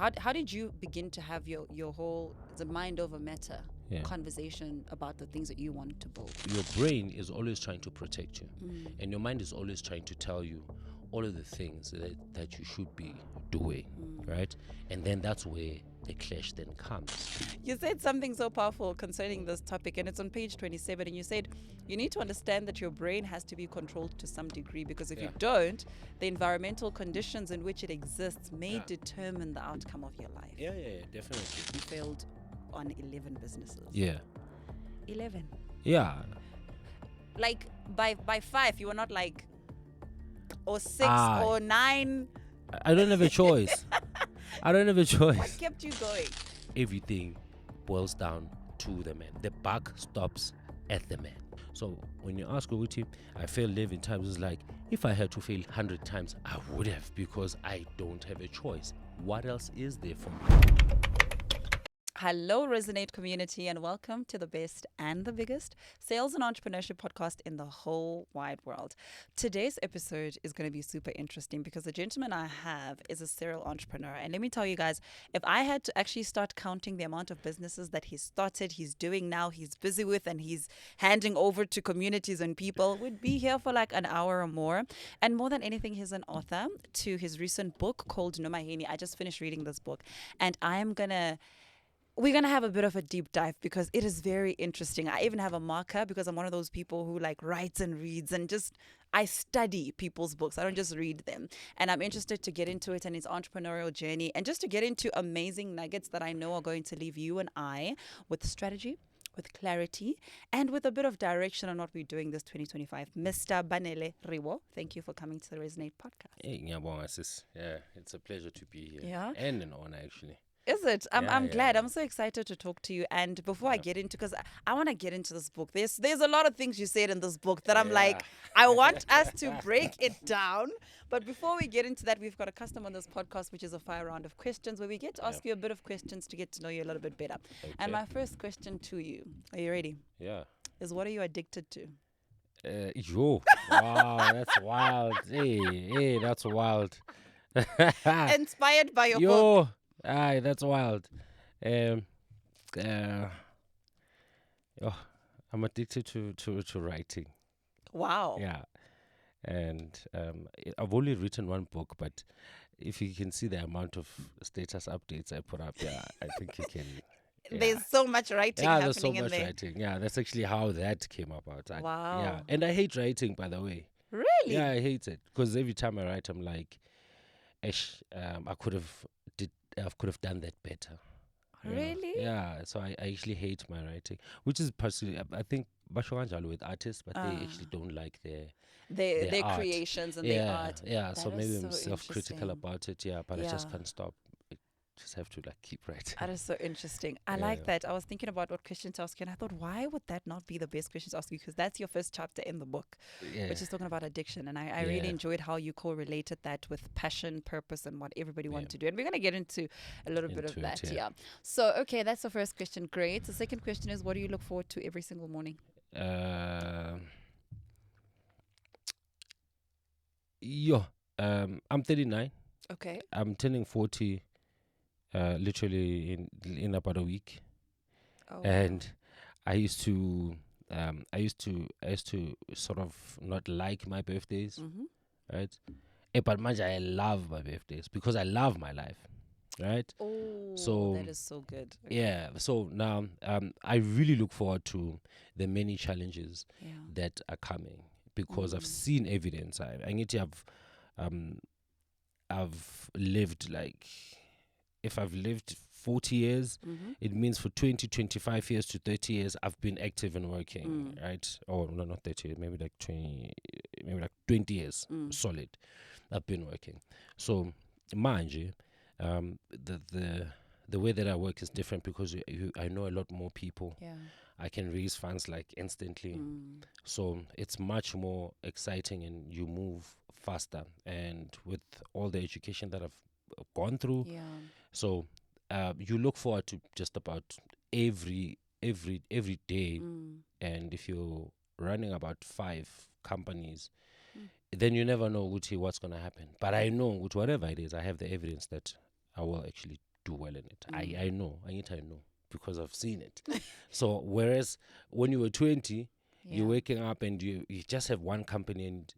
How did you begin to have your whole the mind over matter Yeah. conversation about the things that you want to build? Your brain is always trying to protect you, Mm. and your mind is always trying to tell you all of the things that you should be doing, right? And then that's where the clash then comes. You said something so powerful concerning this topic, and it's on page 27. And you said you need to understand that your brain has to be controlled to some degree because if you Yeah. don't, the environmental conditions in which it exists may Yeah. determine the outcome of your life. Yeah, definitely. You failed on 11 businesses. Yeah. 11. Yeah. Like by 5, you were not like, or 6 Ah, or 9. I don't have a choice. I don't have a What choice. kept you going? Everything boils down to the man. The buck stops at the man. So when you ask Uguti, I failed 11 times, it's like, if I had to fail 100 times, I would have, because I don't have a choice. What else is there for me? Hello, Resonate community, and welcome to the best and the biggest sales and entrepreneurship podcast in the whole wide world. Today's episode is going to be super interesting because the gentleman I have is a serial entrepreneur. And let me tell you guys, if I had to actually start counting the amount of businesses that he started, he's doing now, he's busy with, and he's handing over to communities and people, we'd be here for like an hour or more. And more than anything, he's an author to his recent book called Nomahini. I just finished reading this book, and we're going to have a bit of a deep dive because it is very interesting. I even have a marker because I'm one of those people who like writes and reads and just I study people's books. I don't just read them. And I'm interested to get into it and his entrepreneurial journey and just to get into amazing nuggets that I know are going to leave you and I with strategy, with clarity, and with a bit of direction on what we're doing this 2025. Mr. Banele Rewo, thank you for coming to the Resonate podcast. Hey, ngiyabonga sis. Yeah, it's a pleasure to be here. Yeah. And an honor, actually. Is it? I'm Yeah, glad. yeah. I'm so excited to talk to you. And before I Yeah. get into, because I want to get into this book. There's a lot of things you said in this book that I'm Yeah. like, I want us to break it down. But before we get into that, we've got a custom on this podcast, which is a fire round of questions where we get to ask you a bit of questions to get to know you a little bit better. And Okay. my first question to you, are you ready? Yeah. Is what are you addicted to? Yo. Wow, that's wild. Hey, that's wild. Inspired by your book. Yo. Aye, that's wild. Um, uh, oh, I'm addicted to writing. Wow. Yeah. And I've only written one book, but if you can see the amount of status updates I put up, yeah, I think you can. Yeah. There's so much writing Yeah, happening there's so in much there. writing. Yeah, that's actually how that came about. Yeah, Wow. and I hate writing, by the way. Really? Yeah, I hate it because every time I write, I'm like, I could have done that better. you know. Really? Yeah, so I actually hate my writing, which is personally, I think, basho kanjalo with artists, but they actually don't like Their art. creations and Yeah, their art. yeah. So That maybe is I'm so self-critical interesting. about it. Yeah, but I just Yeah. can't stop. I just have to like keep writing. That is so interesting. I Yeah. like that. I was thinking about what question to ask you, and I thought, why would that not be the best question to ask you? Because that's your first chapter in the book, Yeah, which is talking about addiction. And I really Yeah. enjoyed how you correlated that with passion, purpose, and what everybody Yeah. wants to do. And we're going to get into a little bit of Into it, that. yeah. Yeah. So, okay, that's the first question. Great. The second question is, what do you look forward to every single morning? Yo, I'm 39. Okay. I'm turning 40, literally in about a week. Oh, And I used to, I used to sort of not like my birthdays, Mm-hmm. right? But manje, I love my birthdays because I love my life, right? Oh, So that is so good. Okay. yeah. So now, I really look forward to the many challenges Yeah. that are coming because I've seen evidence. I need to have, I've lived like, if I've lived 40 years, Mm-hmm. it means for 20, 25 years to 30 years, I've been active and working, right? Or no, not 30, maybe like 20, maybe like 20 years solid. I've been working. So, manje, the way that I work is different because I know a lot more people. Yeah. I can raise funds like instantly. So it's much more exciting and you move faster. And with all the education that I've gone through, Yeah. so you look forward to just about every day. And if you're running about 5 companies, then you never know what's going to happen. But I know with whatever it is, I have the evidence that I will actually do well in it. Mm. I know, I know because I've seen it. So whereas when you were 20, you're Yeah. waking up and you just have one company, and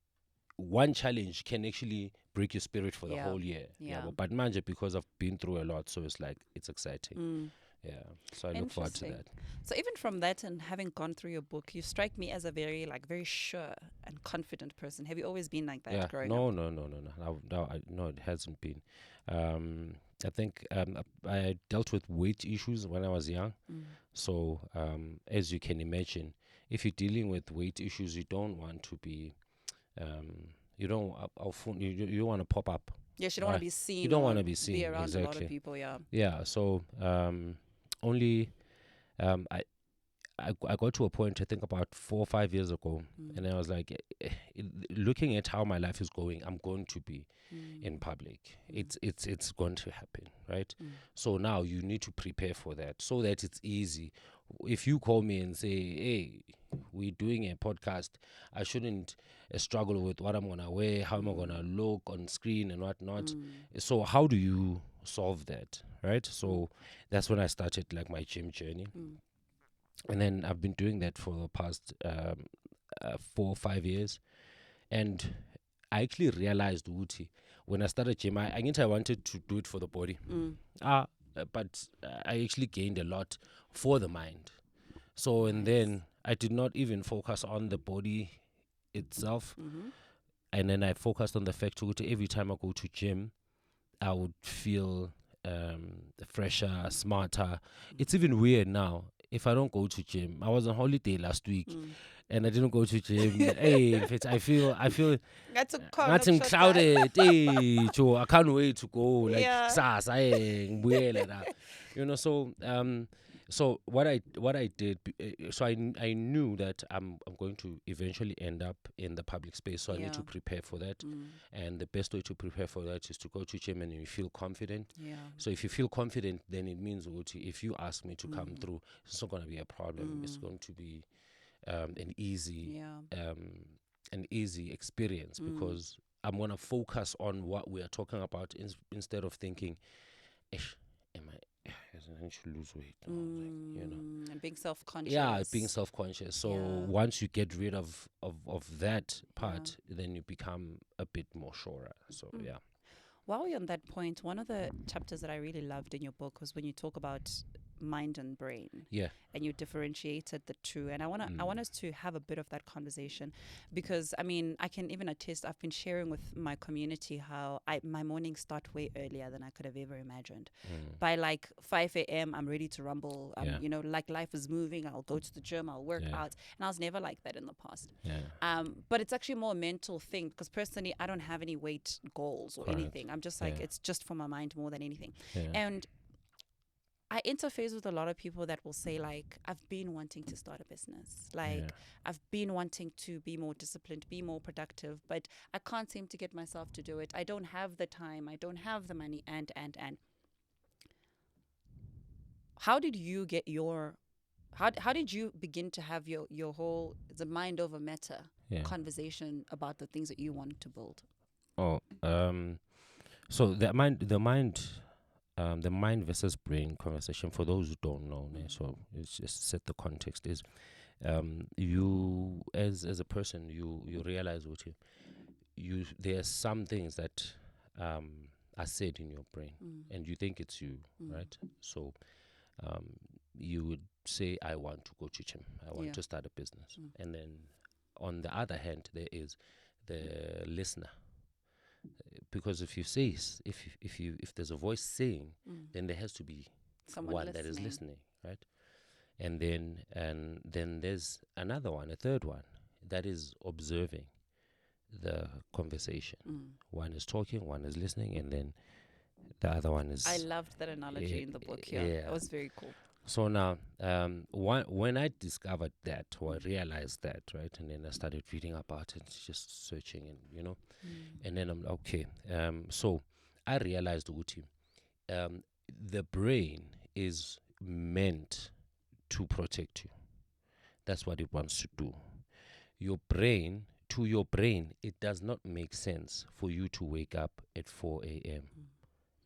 one challenge can actually break your spirit for the Yeah. whole year. Yeah. But manje, because I've been through a lot, so it's like it's exciting. Mm. Yeah. So I look forward to Interesting. that. So even from that and having gone through your book, you strike me as a very very sure and confident person. Have you always been like that Yeah. growing up? No, no, no, no, no. No, it hasn't been. I think I dealt with weight issues when I was young. Mm. So as you can imagine, if you're dealing with weight issues, you don't want to be, you don't, you want to pop up. Yes, you don't want to Right. be You seen don't or want to be be seen, around a lot of exactly. people. Yeah. Yeah. So only um, I, I got to a point, I think about 4 or 5 years ago, Mm. and I was like, looking at how my life is going, I'm going to be in Mm. public. Mm. It's going to happen, right? Mm. So now you need to prepare for that so that it's easy. If you call me and say, "Hey, we're doing a podcast," I shouldn't struggle with what I'm gonna wear, how am I gonna look on screen, and whatnot. Mm. So how do you solve that, right? Mm. So that's when I started like my gym journey, Mm. and then I've been doing that for the past 4 or 5 years, and I actually realized, Uti, when I started gym, I wanted to do it for the body, Mm. but I actually gained a lot for the mind. So and Nice. then I did not even focus on the body itself, Mm-hmm. and then I focused on the fact that every time I go to gym, I would feel fresher, smarter. It's even weird now. If I don't go to gym, I was on holiday last week Mm. and I didn't go to gym. Hey, in fact, I feel That's a con ngathi of shot that. ngiclouded. Hey, Joe, I can't wait to go. Like Yeah. kusasa, ngibuyele la. So what I did, so I knew that I'm going to eventually end up in the public space, so I need Yeah. to prepare for that. Mm. And the best way to prepare for that is to go to gym and you feel confident. Yeah. So if you feel confident, then it means if you ask me to come through, it's not going to be a problem. It's going to be an easy Yeah. an easy experience because I'm going to focus on what we are talking about instead of thinking, "Ish, am I should lose weight?" No, And being self-conscious. yeah, being self-conscious. So Yeah. once you get rid of that Yeah. part, then you become a bit more surer. So yeah. While we're on that point, one of the chapters that I really loved in your book was when you talk about mind and brain. Yeah. And you differentiated the two. And I want us to have a bit of that conversation because I mean I can even attest. I've been sharing with my community how my mornings start way earlier than I could have ever imagined. By like 5 a.m. I'm ready to rumble. Yeah. You know, like life is moving. I'll go to the gym. I'll work Yeah. out. And I was never like that in the past. Yeah. But it's actually more a mental thing because personally I don't have any weight goals or Correct. anything. I'm just like Yeah. it's just for my mind more than anything. Yeah. And I interface with a lot of people that will say like, I've been wanting to start a business. Like Yeah. I've been wanting to be more disciplined, be more productive, but I can't seem to get myself to do it. I don't have the time. I don't have the money and. How did you get your, how did you begin to have your whole, the mind over matter Yeah. conversation about the things that you wanted to build? Oh, so the mind versus brain conversation. For those who don't know, so it's just set the context is, you as a person, you realize what you there are some things that are said in your brain, and you think it's you, right? So, you would say, "I want to go to gym. I want Yeah. to start a business," and then on the other hand, there is the listener. Because if you say if there's a voice saying, then there has to be Someone one that is listening. listening, right? And then there's another one, a third one, that is observing the conversation. One is talking, one is listening, and then the other one is. I loved that analogy in the book. Yeah, yeah. that was very cool. So now, when I discovered that, or I realized that, right, and then I started reading about it, just searching, and and then I'm okay. So I realized, Uti, the brain is meant to protect you. That's what it wants to do. To your brain, it does not make sense for you to wake up at 4 a.m.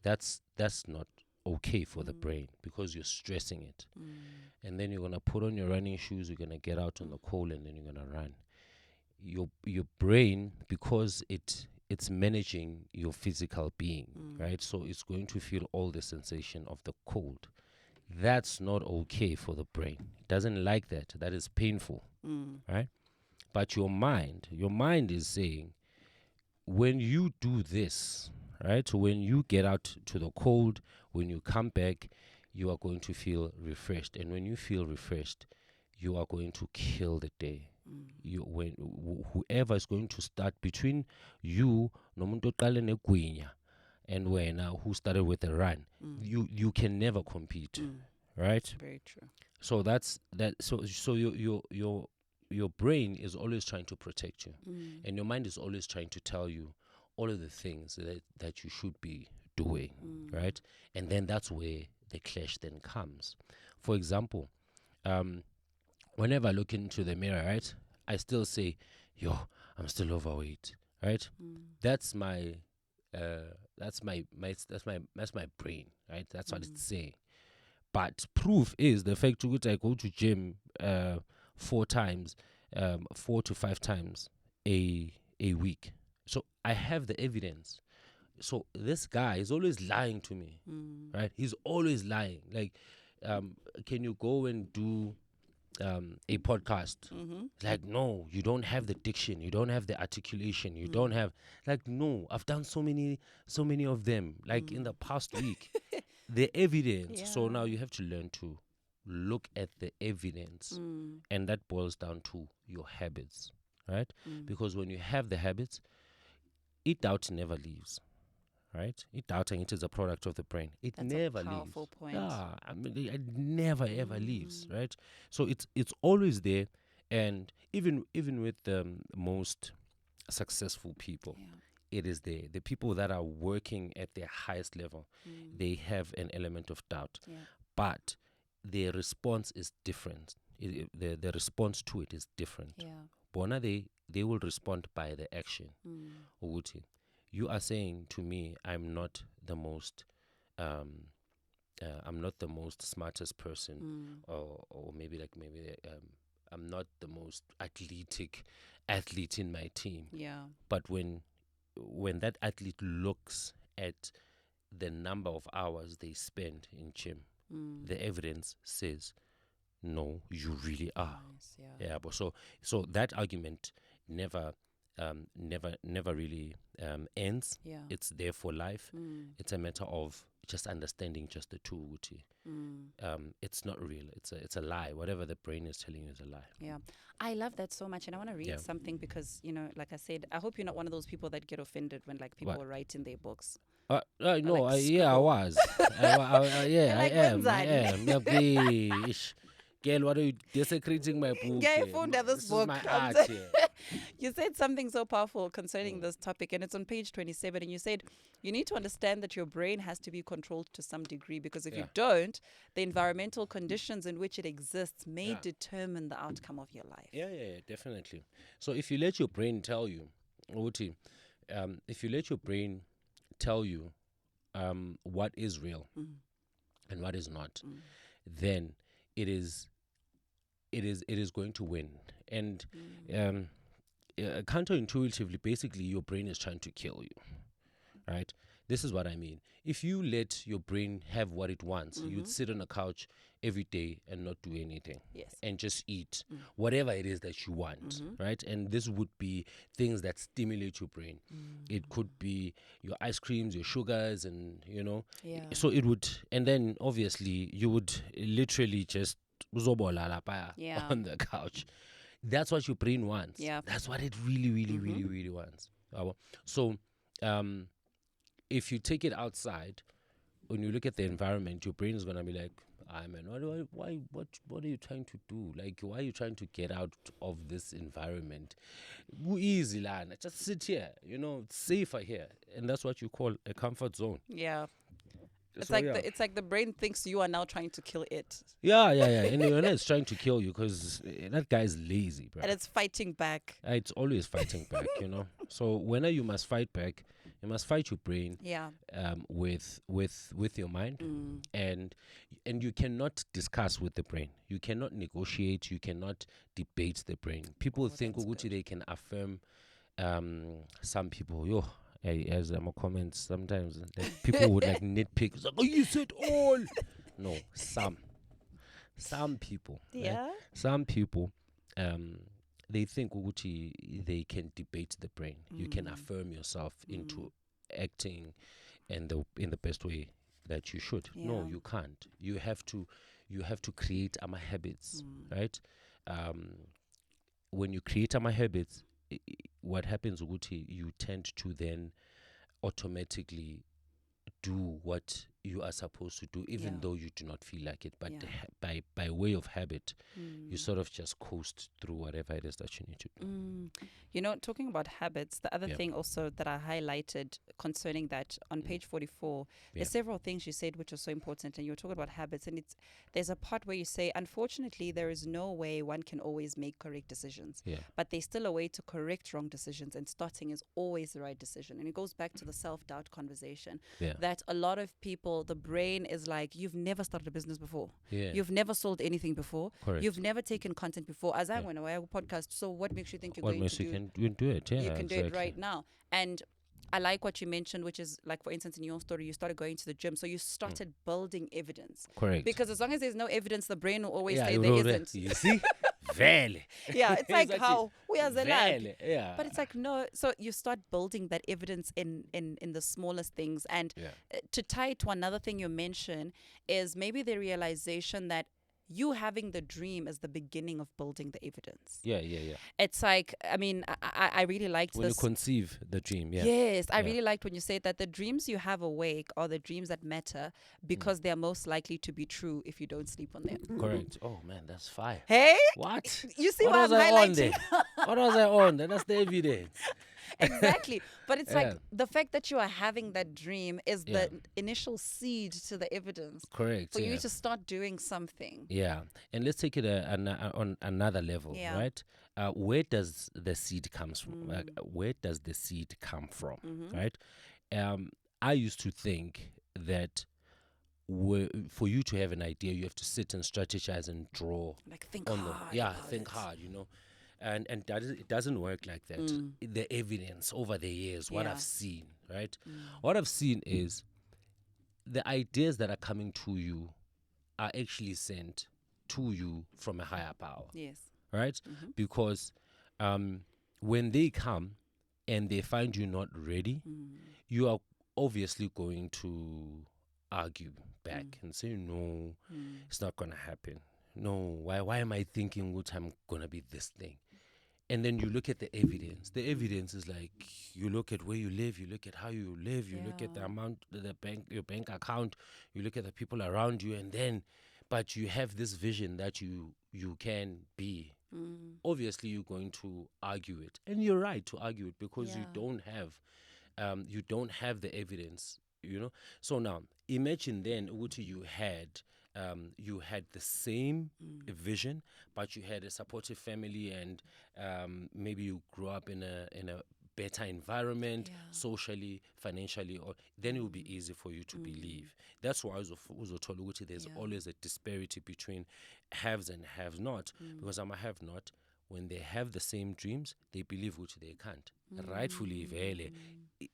That's not okay for the brain because you're stressing it. And then you're gonna put on your running shoes, you're gonna get out on the cold, and then you're gonna run. Your brain, because it's managing your physical being, right? So it's going to feel all the sensation of the cold. That's not okay for the brain. It doesn't like that. That is painful, right? But your mind is saying, when you do this, right? So when you get out to the cold, when you come back, you are going to feel refreshed. And when you feel refreshed, you are going to kill the day. Whoever is going to start between you nomuntu oqale negwinya and wena who started with a run, you can never compete, right? Very true. So that's that. So your brain is always trying to protect you, and your mind is always trying to tell you all of the things that you should be doing, right? And then that's where the clash then comes. For example, whenever I look into the mirror, right, I still say, "Yo, I'm still overweight," right? That's my brain, right? That's what it's saying. But proof is the fact that I go to gym 4 to 5 times a week. So I have the evidence. So this guy is always lying to me, right? He's always lying. Like, can you go and do a podcast? Like, no, you don't have the diction, you don't have the articulation, you don't have, like, no, I've done so many of them, like in the past week. The evidence. So now you have to learn to look at the evidence, and that boils down to your habits, right? Because when you have the habits, doubt never leaves, right? Doubting, it is a product of the brain. It That's never a powerful leaves. point. Yeah, I mean, it never ever leaves, right? So it's always there, and even with the most successful people, it is there. The people that are working at their highest level, they have an element of doubt, but their response is different. The response to it is different. Bona, they will respond by the action. Uguti, you are saying to me, I'm not the most smartest person, or maybe I'm not the most athlete in my team. But when that athlete looks at the number of hours they spend in gym, the evidence says, no, you really are. Nice, But so that argument never really ends. It's there for life. It's a matter of just understanding just the two. It's not real. It's a lie. Whatever the brain is telling you is a lie. I love that so much, and I want to read something because, like I said, I hope you're not one of those people that get offended when like people write in their books. No, like I was. I am. Wenzani? Yeah, girl, what are you desecrating my book? Yeah, I found this This book. is my art. You said something so powerful concerning this topic, and it's on page 27. And you said you need to understand that your brain has to be controlled to some degree, because if you don't, the environmental conditions in which it exists may determine the outcome of your life. Yeah, definitely. So if you let your brain tell you, Oti, what is real and what is not, then it is going to win. And counterintuitively, basically, your brain is trying to kill you, right? This is what I mean. If you let your brain have what it wants, you'd sit on a couch every day and not do anything, and just eat whatever it is that you want, right? And this would be things that stimulate your brain. It could be your ice creams, your sugars, and so it would, and then obviously you would literally just on the couch. That's what your brain wants. That's what it really, really, really, really wants. So if you take it outside, when you look at the environment, your brain is gonna be like, man, what are you trying to do? Like, why are you trying to get out of this environment? Easy, lana. Just sit here. It's safer here, and that's what you call a comfort zone. It's it's like the brain thinks you are now trying to kill it. Yeah. And it's trying to kill you because that guy is lazy, bro. And it's fighting back. It's always fighting back, So whenever you must fight back, You must fight your brain Yeah. with your mind, Mm. and you cannot discuss with the brain. You cannot negotiate. You cannot debate the brain. People Oh, think that's ukuthi good. they can affirm. Some people, yo, as I'm a comment, sometimes like, people would like nitpick. It's like, oh, you said all. No, some people, right? Yeah. Some people, um, they think ukuthi they can debate the brain. You can Mm. affirm yourself Mm. into acting in the best way that you should. No, Yeah. you can't. You have to create habits, Mm. right? Um, when you create habits, what happens ukuthi you tend to then automatically do what you are supposed to do, even Yeah. though you do not feel like it. But Yeah. by way of habit, you Mm. sort of just coast through whatever it is that you need to do. Mm. You know, talking about habits, the other Yeah. thing also that I highlighted concerning that on page 44, Yeah. there's several things you said which are so important, and you were talking about habits, and there's a part where you say, unfortunately, there is no way one can always make correct decisions, Yeah. but there's still a way to correct wrong decisions, and starting is always the right decision. And it goes back to the self-doubt conversation Yeah. that a lot of people, the brain is like, you've never started a business before. Yeah. You've never sold anything before. Correct. You've never taken content before. As I Yeah. went away, I will podcast. So what makes you think you're What going to makes you do? can do it? Yeah, You can do exactly. it right now. And I like what you mentioned, which is like, for instance, in your story, you started going to the gym. So you started building evidence. Correct. Because as long as there's no evidence, the brain will always say you there know isn't. You see? Vele. Yeah, it's like Exactly. how we as a lab. Vele. Yeah. But it's like, no. So you start building that evidence in the smallest things. And Yeah. to tie it to another thing you mentioned is maybe the realization that you having the dream is the beginning of building the evidence. Yeah. Yeah. It's like, I mean, I really liked When this. you conceive the dream, yeah. Yes, I Yeah. really liked when you said that the dreams you have awake are the dreams that matter because they're most likely to be true if you don't sleep on them. Correct. Oh man, that's fire. Hey, What? you see What why was I'm I on highlighting? there? What was I on there? That's the evidence. Exactly. But it's like Yeah. the fact that you are having that dream is Yeah. the initial seed to the evidence Correct. for yeah. you to start doing something. Yeah, and let's take it on another level, Yeah. right? Where does the seed comes from? Mm. Where does the seed come from, Mhm. right? I used to think that for you to have an idea, you have to sit and strategize and draw Like think on hard. yeah, about think it. hard, and it doesn't work like that. Mm. The evidence over the years, what Yeah. I've seen, right? Mm. What I've seen is the ideas that are coming to you are actually sent to you from a higher power, Yes. right? Mhm. Because when they come and they find you not ready, Mm. you are obviously going to argue back and say, no, Mm. it's not going to happen. No, why am I thinking what I'm going to be this thing? And then you look at the evidence. The evidence is like, you look at where you live, you look at how you live, you look at the Yeah. amount, your bank account, you look at the people around you, and then, but you have this vision that you can be. Mm. Obviously, you're going to argue it, and you're right to argue it because Yeah. you don't have the evidence. So now imagine then what you had the same vision, but you had a supportive family, and maybe you grew up in a better environment, Yeah. socially, financially, or then it will be easy for you to believe. That's why there's Yeah. always a disparity between haves and have not, because I'm a have not. When they have the same dreams, they believe which they can't. Rightfully, vele,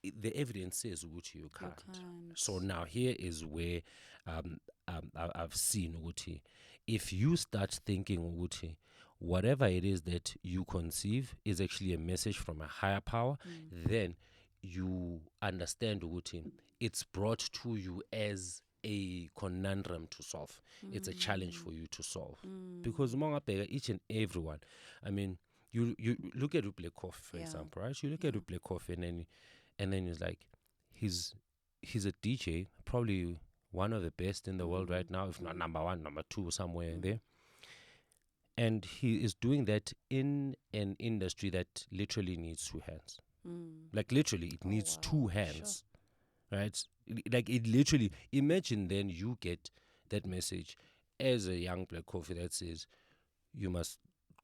the evidence says which you can't. So now here is where I've seen Uguti. If you start thinking Uguti, whatever it is that you conceive is actually a message from a higher power, then you understand Uguti. It's brought to you as a conundrum to solve. It's a challenge for you to solve. Because each and everyone, I mean, you look at Ruple Koff, for example, right? You look at Ruple Koff and then it's like, he's a DJ, probably one of the best in the world right now, if not number one, number two, somewhere in there. And he is doing that in an industry that literally needs two hands. Like literally, it needs two hands, right? Like it literally, imagine then you get that message as a young black coffee that says, you must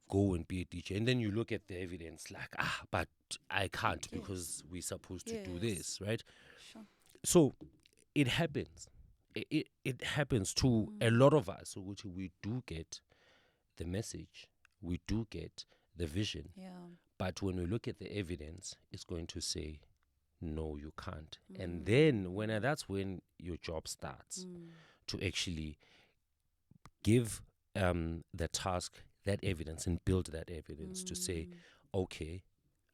go and be a teacher. And then you look at the evidence like, but I can't Yes. because we're supposed to do Yes. this, right? Sure. So it happens. It happens to a lot of us. So we do get the message, we do get the vision, Yeah. but when we look at the evidence, it's going to say, no, you can't. And then that's when your job starts to actually give the task that evidence and build that evidence to say, okay,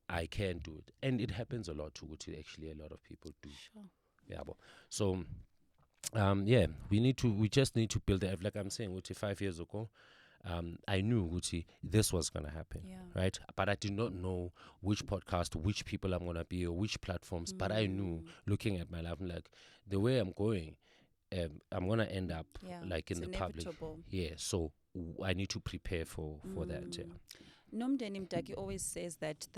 I can do it. And it happens a lot too, which actually a lot of people do. Sure. Yeah. So we just need to build the like I'm saying, which 5 years ago, I knew Gucci this was gonna happen, right? But I did not know which podcast, which people I'm gonna be, or which platforms. But I knew, looking at my life, like the way I'm going, I'm gonna end up like in it's the public. inevitable. Yeah, so I need to prepare for that. Yeah. Nomdeni Mdaki always says that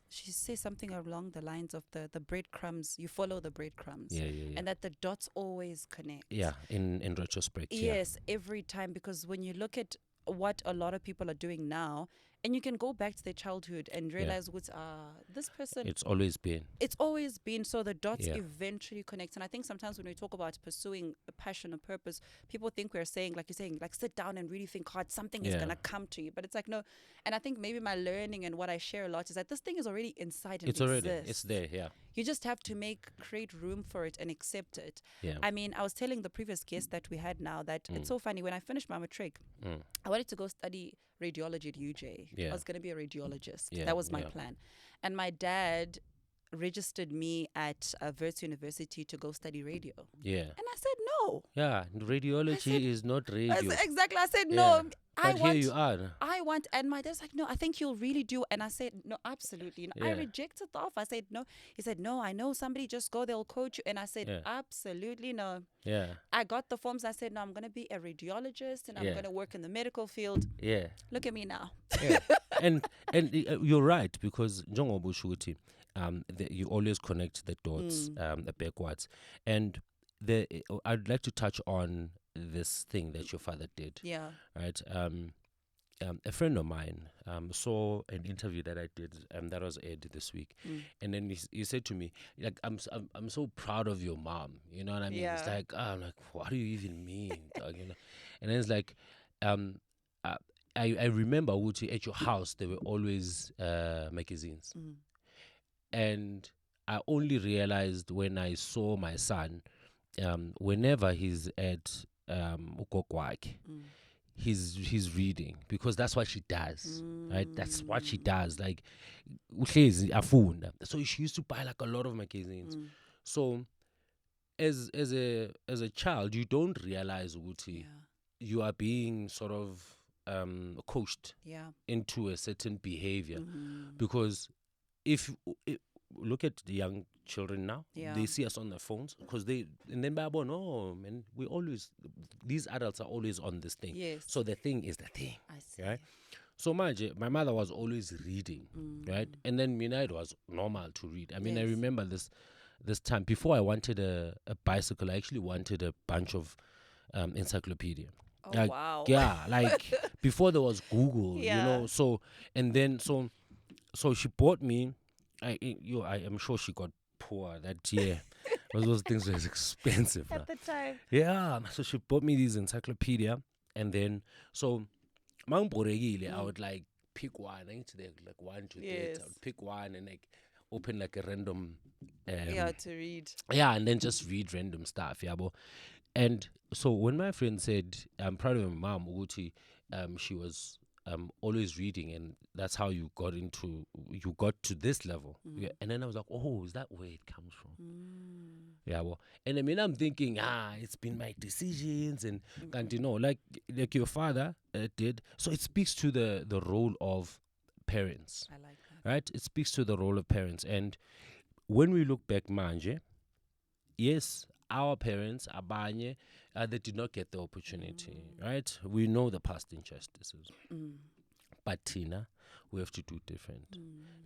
she says something along the lines of the breadcrumbs, you follow the breadcrumbs. Yeah. And that the dots always connect. Yeah, in retrospect. Yes, every time, because when you look at what a lot of people are doing now, and you can go back to their childhood and realize what's this person, It's always been. so the dots eventually connect. And I think sometimes when we talk about pursuing a passion, a purpose, people think we're saying, like you're saying, like sit down and really think hard, something is gonna come to you. But it's like, no. And I think maybe my learning and what I share a lot is that this thing is already inside and It's there. Yeah. You just have to create room for it and accept it. Yeah. I mean, I was telling the previous guest that we had now that it's so funny. When I finished my matric, I wanted to go study radiology at UJ. Yeah. I was going to be a radiologist. Yeah, That was my plan. And my dad registered me at Wits University to go study radio. Yeah. And I said no. Yeah, radiology is not radio. Exactly. I said no. But here you are. And my dad's like, no, I think you'll really do. And I said, no, absolutely. I rejected the offer. I said, no. He said, no, I know somebody, just go, they'll coach you. And I said, absolutely no. Yeah. I got the forms. I said, no, I'm going to be a radiologist and I'm going to work in the medical field. Yeah. Look at me now. Yeah. and you're right, because Njongobu Shuti, you always connect the dots backwards. And I'd like to touch on this thing that your father did. Yeah. Right. A friend of mine saw an interview that I did that was aired this week, and then he said to me, like, I'm so proud of your mom. You know what I mean? Yeah. It's like, I'm like, what do you even mean, dog? You know? And then it's like, I remember Wuti, at your house there were always magazines, and I only realized when I saw my son, whenever he's at Ukokwak, he's reading, because that's what she does, right? That's what she does. Like, uhlezi afunda. So she used to buy like a lot of magazines. So as a child, you don't realize, Uti, you are being sort of coached into a certain behavior, because if look at the young children now, they see us on their phones, because and then oh man, these adults are always on this thing. Yes. So the thing is the thing. I see. Right? So my mother was always reading, right? And then it was normal to read. I mean, I remember this time before I wanted a bicycle, I actually wanted a bunch of encyclopedia. Oh, like, wow. Yeah, like before there was Google, you know. So and then so she bought me. I am sure she got poor that year. Those things were expensive at the time. Yeah, so she bought me these encyclopedia, and then so I would like pick one. I need to like 1 to 30. I would pick one and like open like a random to read. Yeah, and then just read random stuff. Yeah, and so when my friend said, I'm proud of my mom, Uguti, she was always reading, and that's how you got to this level. Yeah, and then I was like, oh, is that where it comes from? Yeah, and I mean, I'm thinking, it's been my decisions, and you know, like your father did. So it speaks to the role of parents. I like that. Right? It speaks to the role of parents. And when we look back, manje, yes, our parents, abanye, they did not get the opportunity, right? We know the past injustices. But Tina, we have to do different.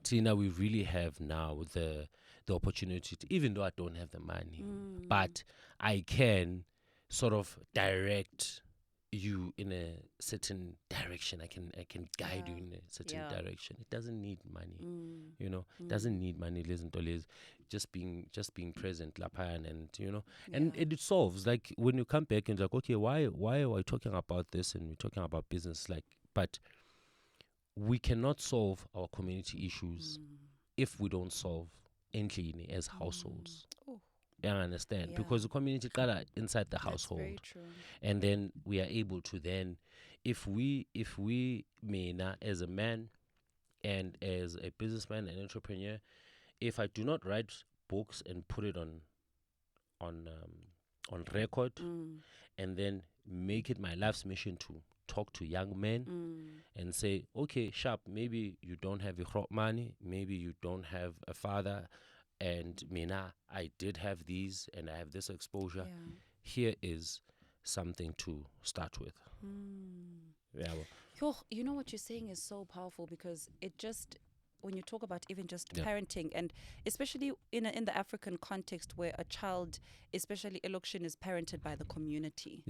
Tina, we really have now the opportunity to, even though I don't have the money, but I can sort of direct you in a certain direction. I can guide you in a certain direction. It doesn't need money. You know, it doesn't need money. Listen to Liz, just being present, lapan, and you know, and it solves. Like when you come back and like, okay, why are we talking about this and we're talking about business? Like, but we cannot solve our community issues if we don't solve endlini as households. I understand, because the community color inside the household. Very true. And then we are able to then, if we Mina, as a man and as a businessman and entrepreneur, if I do not write books and put it on record, and then make it my life's mission to talk to young men and say, okay, sharp, maybe you don't have a money, maybe you don't have a father, and Mina, I did have these and I have this exposure. Here is something to start with. You know what you're saying is so powerful, because it just, when you talk about even just parenting, and especially in the African context where a child, especially election, is parented by the community.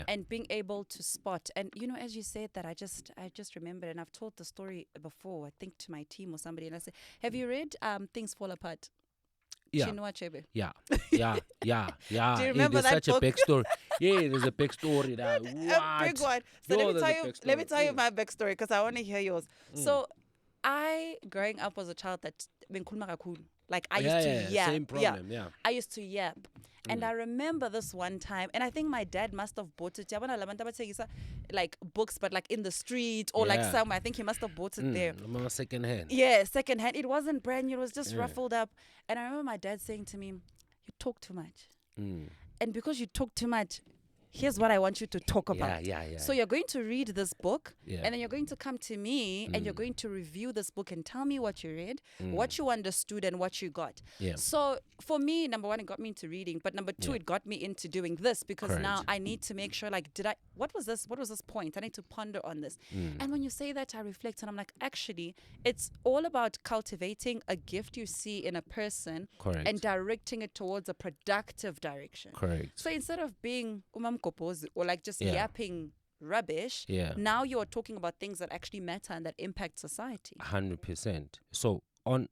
And being able to spot, and you know, as you said that, I just remembered, and I've told the story before, I think to my team or somebody, and I said, have you read Things Fall Apart? Chinua Achebe. Yeah. Do you remember that such book? a backstory. There's a backstory. That A big one. So let me tell you my backstory, because I want to hear yours. So I, growing up, was a child that like I used to yap. Same problem. I used to yap. And I remember this one time, and I think my dad must have bought it. Like books, but like in the street or like somewhere. I think he must have bought it there. Second hand. Yeah, second hand. It wasn't brand new. It was just ruffled up. And I remember my dad saying to me, "You talk too much. And because you talk too much, here's what I want you to talk about. So you're going to read this book, and then you're going to come to me, and you're going to review this book and tell me what you read, what you understood, and what you got." So for me, number one, it got me into reading, but number two, it got me into doing this, because now I need to make sure, like, what was this point? I need to ponder on this. And when you say that, I reflect, and I'm like, actually, it's all about cultivating a gift you see in a person and directing it towards a productive direction. So instead of being or like just yapping rubbish, now you're talking about things that actually matter and that impact society. 100%. So on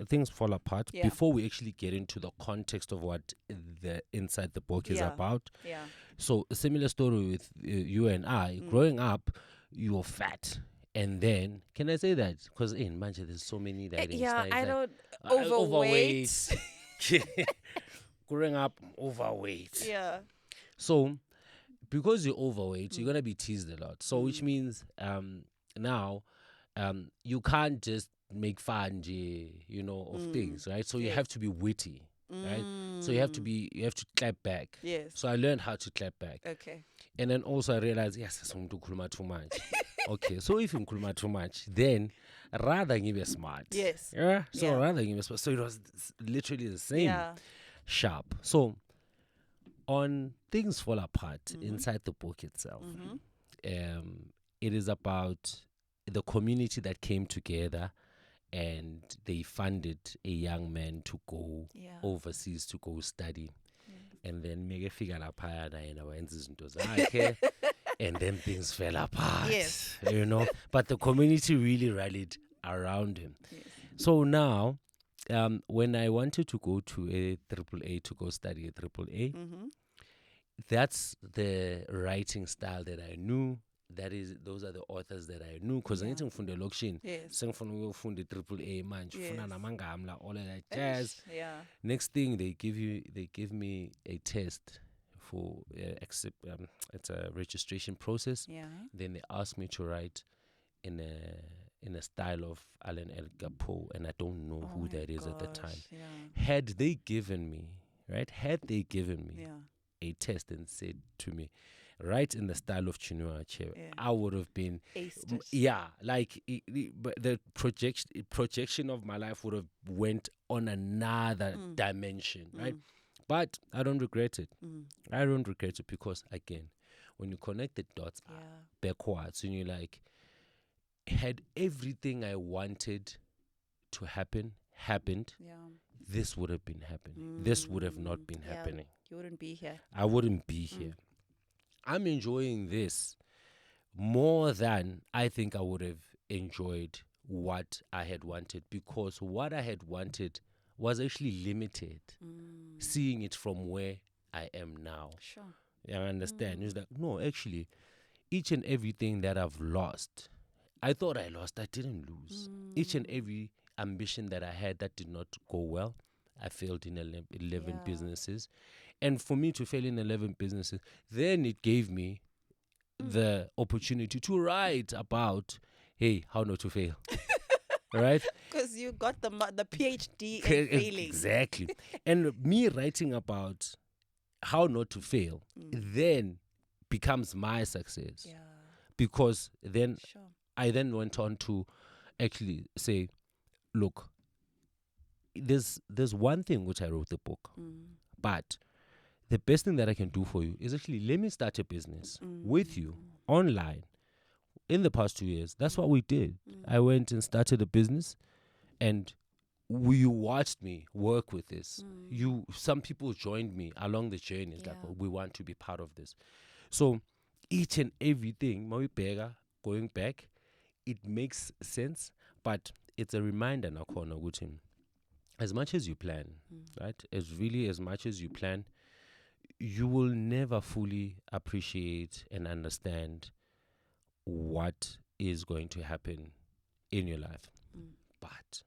Things Fall Apart, before we actually get into the context of what the inside the book is about. So a similar story with you and I. Growing up, you're fat. And then, can I say that? Because in Manchester, there's so many that I don't overweight. Growing up, overweight. So because you're overweight, you're gonna be teased a lot. So which means now you can't just make fun, you know, of things, right? So you have to be witty, right? So you have to clap back. So I learned how to clap back. And then also I realized, yes, I'm too much. Okay, so if you kuluma too much, then rather give you smart. So rather give you smart. So it was literally the same. Sharp. So on Things Fall Apart, inside the book itself, it is about the community that came together and they funded a young man to go overseas to go study. And then mege fika lapha yena wenza izinto zakhe, and then things fell apart. You know, but the community really rallied around him. So now, when I wanted to go to a AAA to go study a AAA, that's the writing style that I knew. Those are the authors that I knew, because I need to find a location. Sengifuna ukufunda AAA manje, ufuna namangamla, all of that jazz. Next thing they give me a test for it's a registration process. Then they ask me to write in a style of Alan Edgar Poe, and I don't know who that is at the time. Had they given me a test and said to me, write in the style of Chinua Achebe, I would have been, but the projection of my life would have went on another dimension, right? But I don't regret it. I don't regret it, because again, when you connect the dots backwards, and you're like, had everything I wanted to happen happened, this would have been happening. This would have not been happening. You wouldn't be here. I wouldn't be here. I'm enjoying this more than I think I would have enjoyed what I had wanted, because what I had wanted was actually limited, seeing it from where I am now. Sure. Yeah, I understand. It's like, no, actually, each and everything that I've lost, I thought I lost, I didn't lose. Each and every ambition that I had that did not go well, I failed in 11 Yeah. businesses. And for me to fail in 11 businesses, then it gave me the opportunity to write about, hey, how not to fail. Right? Because you got the PhD in failing. Exactly. And me writing about how not to fail then becomes my success. Yeah. Because then Sure. I then went on to actually say, look, there's one thing which I wrote the book, but the best thing that I can do for you is actually let me start a business with you online. In the past 2 years, that's what we did. I went and started a business, and you watched me work with this. Some people joined me along the journey. It's like, Yeah. oh, we want to be part of this. So each and everything, Mawibega, going back, it makes sense, but it's a reminder, Nakona Gutim. As much as you plan, right? As much as you plan, you will never fully appreciate and understand what is going to happen in your life. But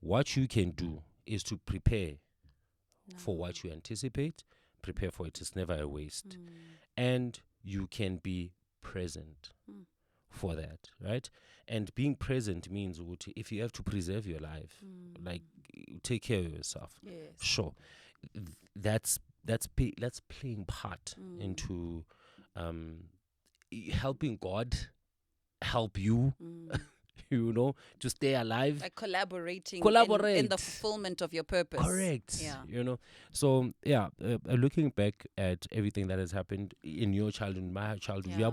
what you can do is to prepare for what you anticipate, prepare for it. It's never a waste. And you can be present for that, right? And being present means if you have to preserve your life, like take care of yourself. Yes. Sure, that's playing part into helping God help you, to stay alive. Like collaborating Collaborate. in the fulfillment of your purpose. Correct. Yeah. So looking back at everything that has happened in your childhood, my childhood, Yeah.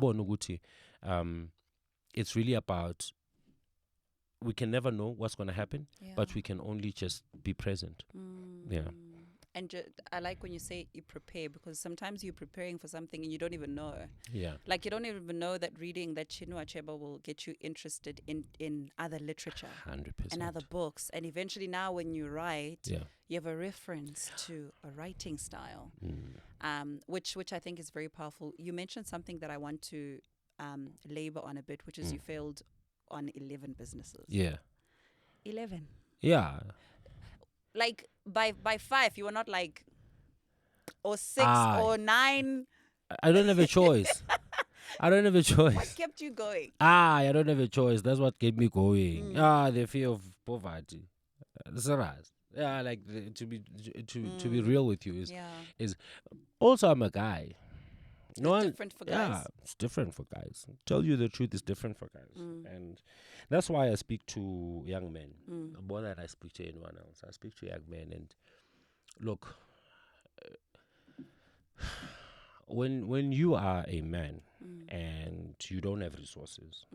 it's really about, we can never know what's going to happen, but we can only just be present. Yeah. And I like when you say you prepare, because sometimes you're preparing for something and you don't even know. Yeah. Like you don't even know that reading that Chinua Achebe will get you interested in other literature 100%. and other books. And eventually now when you write, Yeah. you have a reference to a writing style, which I think is very powerful. You mentioned something that I want to labor on a bit, which is you failed on 11 businesses. Yeah. 11. Yeah. Like by 5, you were not like, or 6 Aye. or 9. I don't have a choice. I don't have a choice. What kept you going? I don't have a choice. That's what kept me going. The fear of poverty. Serious. Yeah, like to be real with you is also, I'm a guy. It's different for guys. Yeah, it's different for guys. Tell you the truth, it's different for guys, and that's why I speak to young men more than I speak to anyone else. I speak to young men, and look, when you are a man and you don't have resources,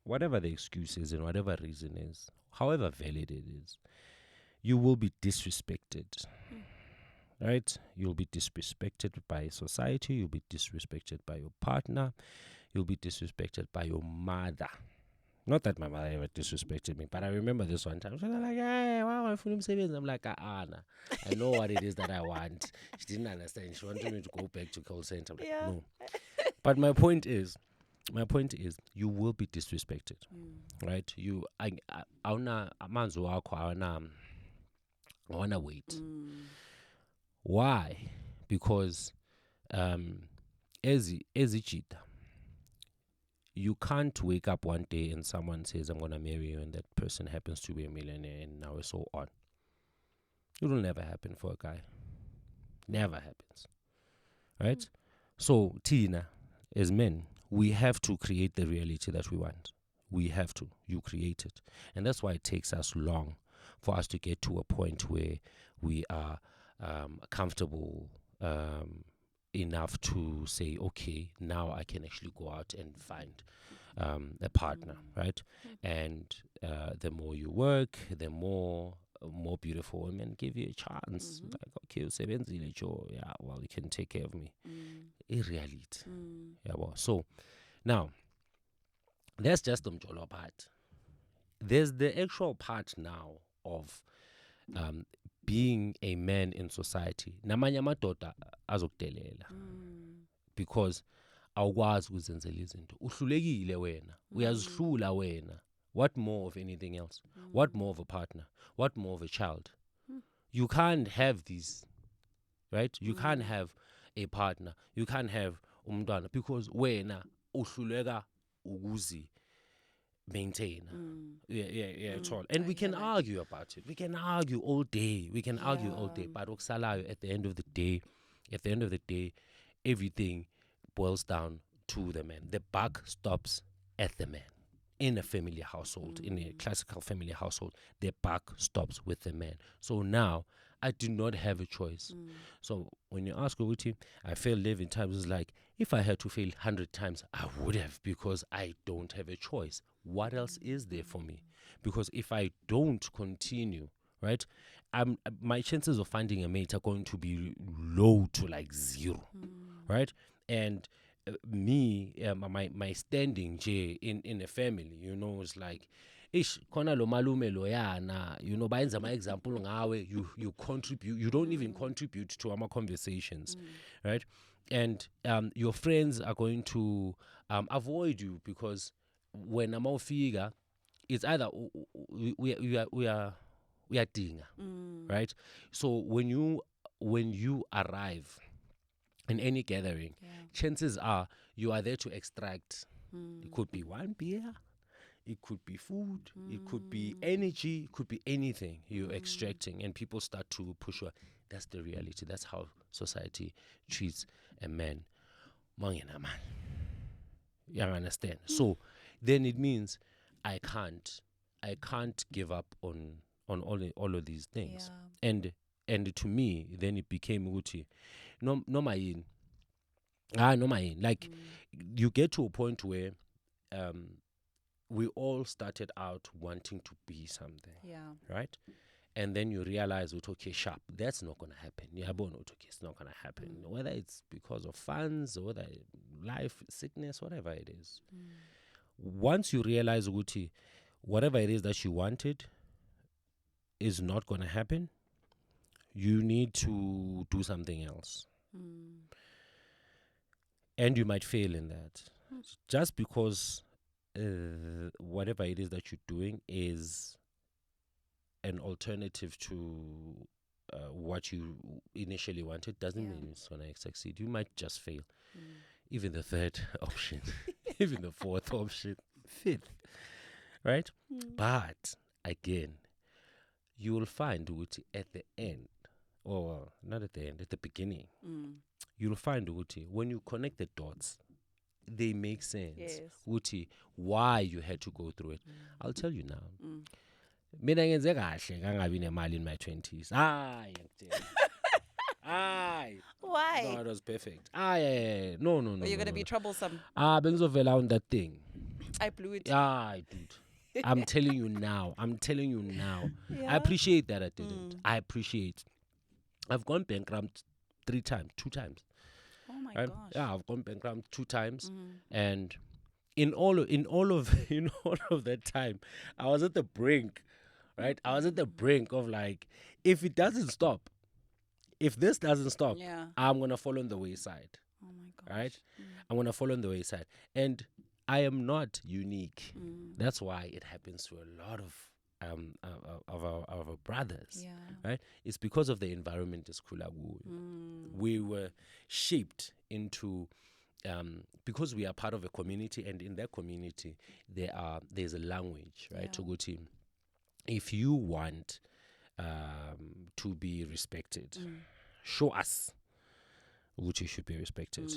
whatever the excuse is and whatever reason is, however valid it is, you will be disrespected. Right? You'll be disrespected by society. You'll be disrespected by your partner. You'll be disrespected by your mother. Not that my mother ever disrespected me, but I remember this one time. She was like, hey, wow, I'm full savings. I'm like, nah. I know what it is that I want. She didn't understand. She wanted me to go back to call center. I'm like, no. But my point is, you will be disrespected. Right? I wanna wait. Why? Because as Ichita, you can't wake up one day and someone says, I'm going to marry you, and that person happens to be a millionaire, and now it's so on. It will never happen for a guy. Never happens. Right? So, Tina, as men, we have to create the reality that we want. We have to. You create it. And that's why it takes us long for us to get to a point where we are comfortable enough to say, okay, now I can actually go out and find a partner, right? And the more you work, the more more beautiful women give you a chance. Like, okay, usebenzile Joe. Yeah, well, you can take care of me. In reality. Yeah, well. So now that's just the mjolo part. There's the actual part now of being a man in society. Namanye amadoda azokudelela because awukwazi ukuzenzela izinto. Uhlulekile wena. Uyazihlula wena. What more of anything else? What more of a partner? What more of a child? You can't have these, right? You can't have a partner. You can't have umntwana because wena uhluleka ukuzi maintain. Yeah, at all. And we can argue about it. We can argue all day. We can argue all day. But okusalayo at the end of the day, everything boils down to the man. The buck stops at the man. In a family household, in a classical family household, the buck stops with the man. So now I do not have a choice. So when you ask Uti, I fail live in times like if I had to fail 100 times, I would have because I don't have a choice. What else is there for me? Because if I don't continue, right, my chances of finding a mate are going to be low to like zero, right? And me, my standing in a family, is like, ish, khona lo malume loyana, bayenza my example ngawe, you contribute, you don't even contribute to our conversations, right? And your friends are going to avoid you because when I'm all figure, it's either we are dinga, right? So when you arrive in any gathering, chances are you are there to extract. It could be one beer, it could be food, it could be energy, it could be anything you're extracting, and people start to push you. That's the reality. That's how society treats a man. Mangena man. You understand? So then it means I can't give up on all of these things. And to me, then it became Uti. No my like you get to a point where we all started out wanting to be something, right? And then you realize, okay, sharp, that's not going to happen. It's not going to happen. Whether it's because of funds, or whether life, sickness, whatever it is. Once you realize, Uti, whatever it is that you wanted is not going to happen, you need to do something else. And you might fail in that. Just because whatever it is that you're doing is an alternative to what you initially wanted doesn't mean it's going to succeed. You might just fail. Even the third option, even the fourth option, fifth, right? But again, you will find at the end, or well, not at the end, at the beginning, you'll find when you connect the dots, they make sense. Why you had to go through it. I'll tell you now. Mina ngenze kahle ngangabi nemali in my 20s. Why? No, it was perfect. No. You're going to be troublesome. Bengizovela on that thing. I blew it. Dude. I'm telling you now. I appreciate that I didn't. I appreciate. I've gone bankrupt 2 times. Oh my Right? gosh. Yeah, I've gone bankrupt 2 times, and in all of that time, I was at the brink, right? I was at the brink of like, if it doesn't stop, if this doesn't stop, I'm gonna fall on the wayside. Oh my gosh. Right? I'm gonna fall on the wayside, and I am not unique. That's why it happens to a lot of our brothers, right? It's because of the environment is Kulagu. We were shaped into because we are part of a community, and in that community there's a language, right? To go to, if you want to be respected, show us which you should be respected.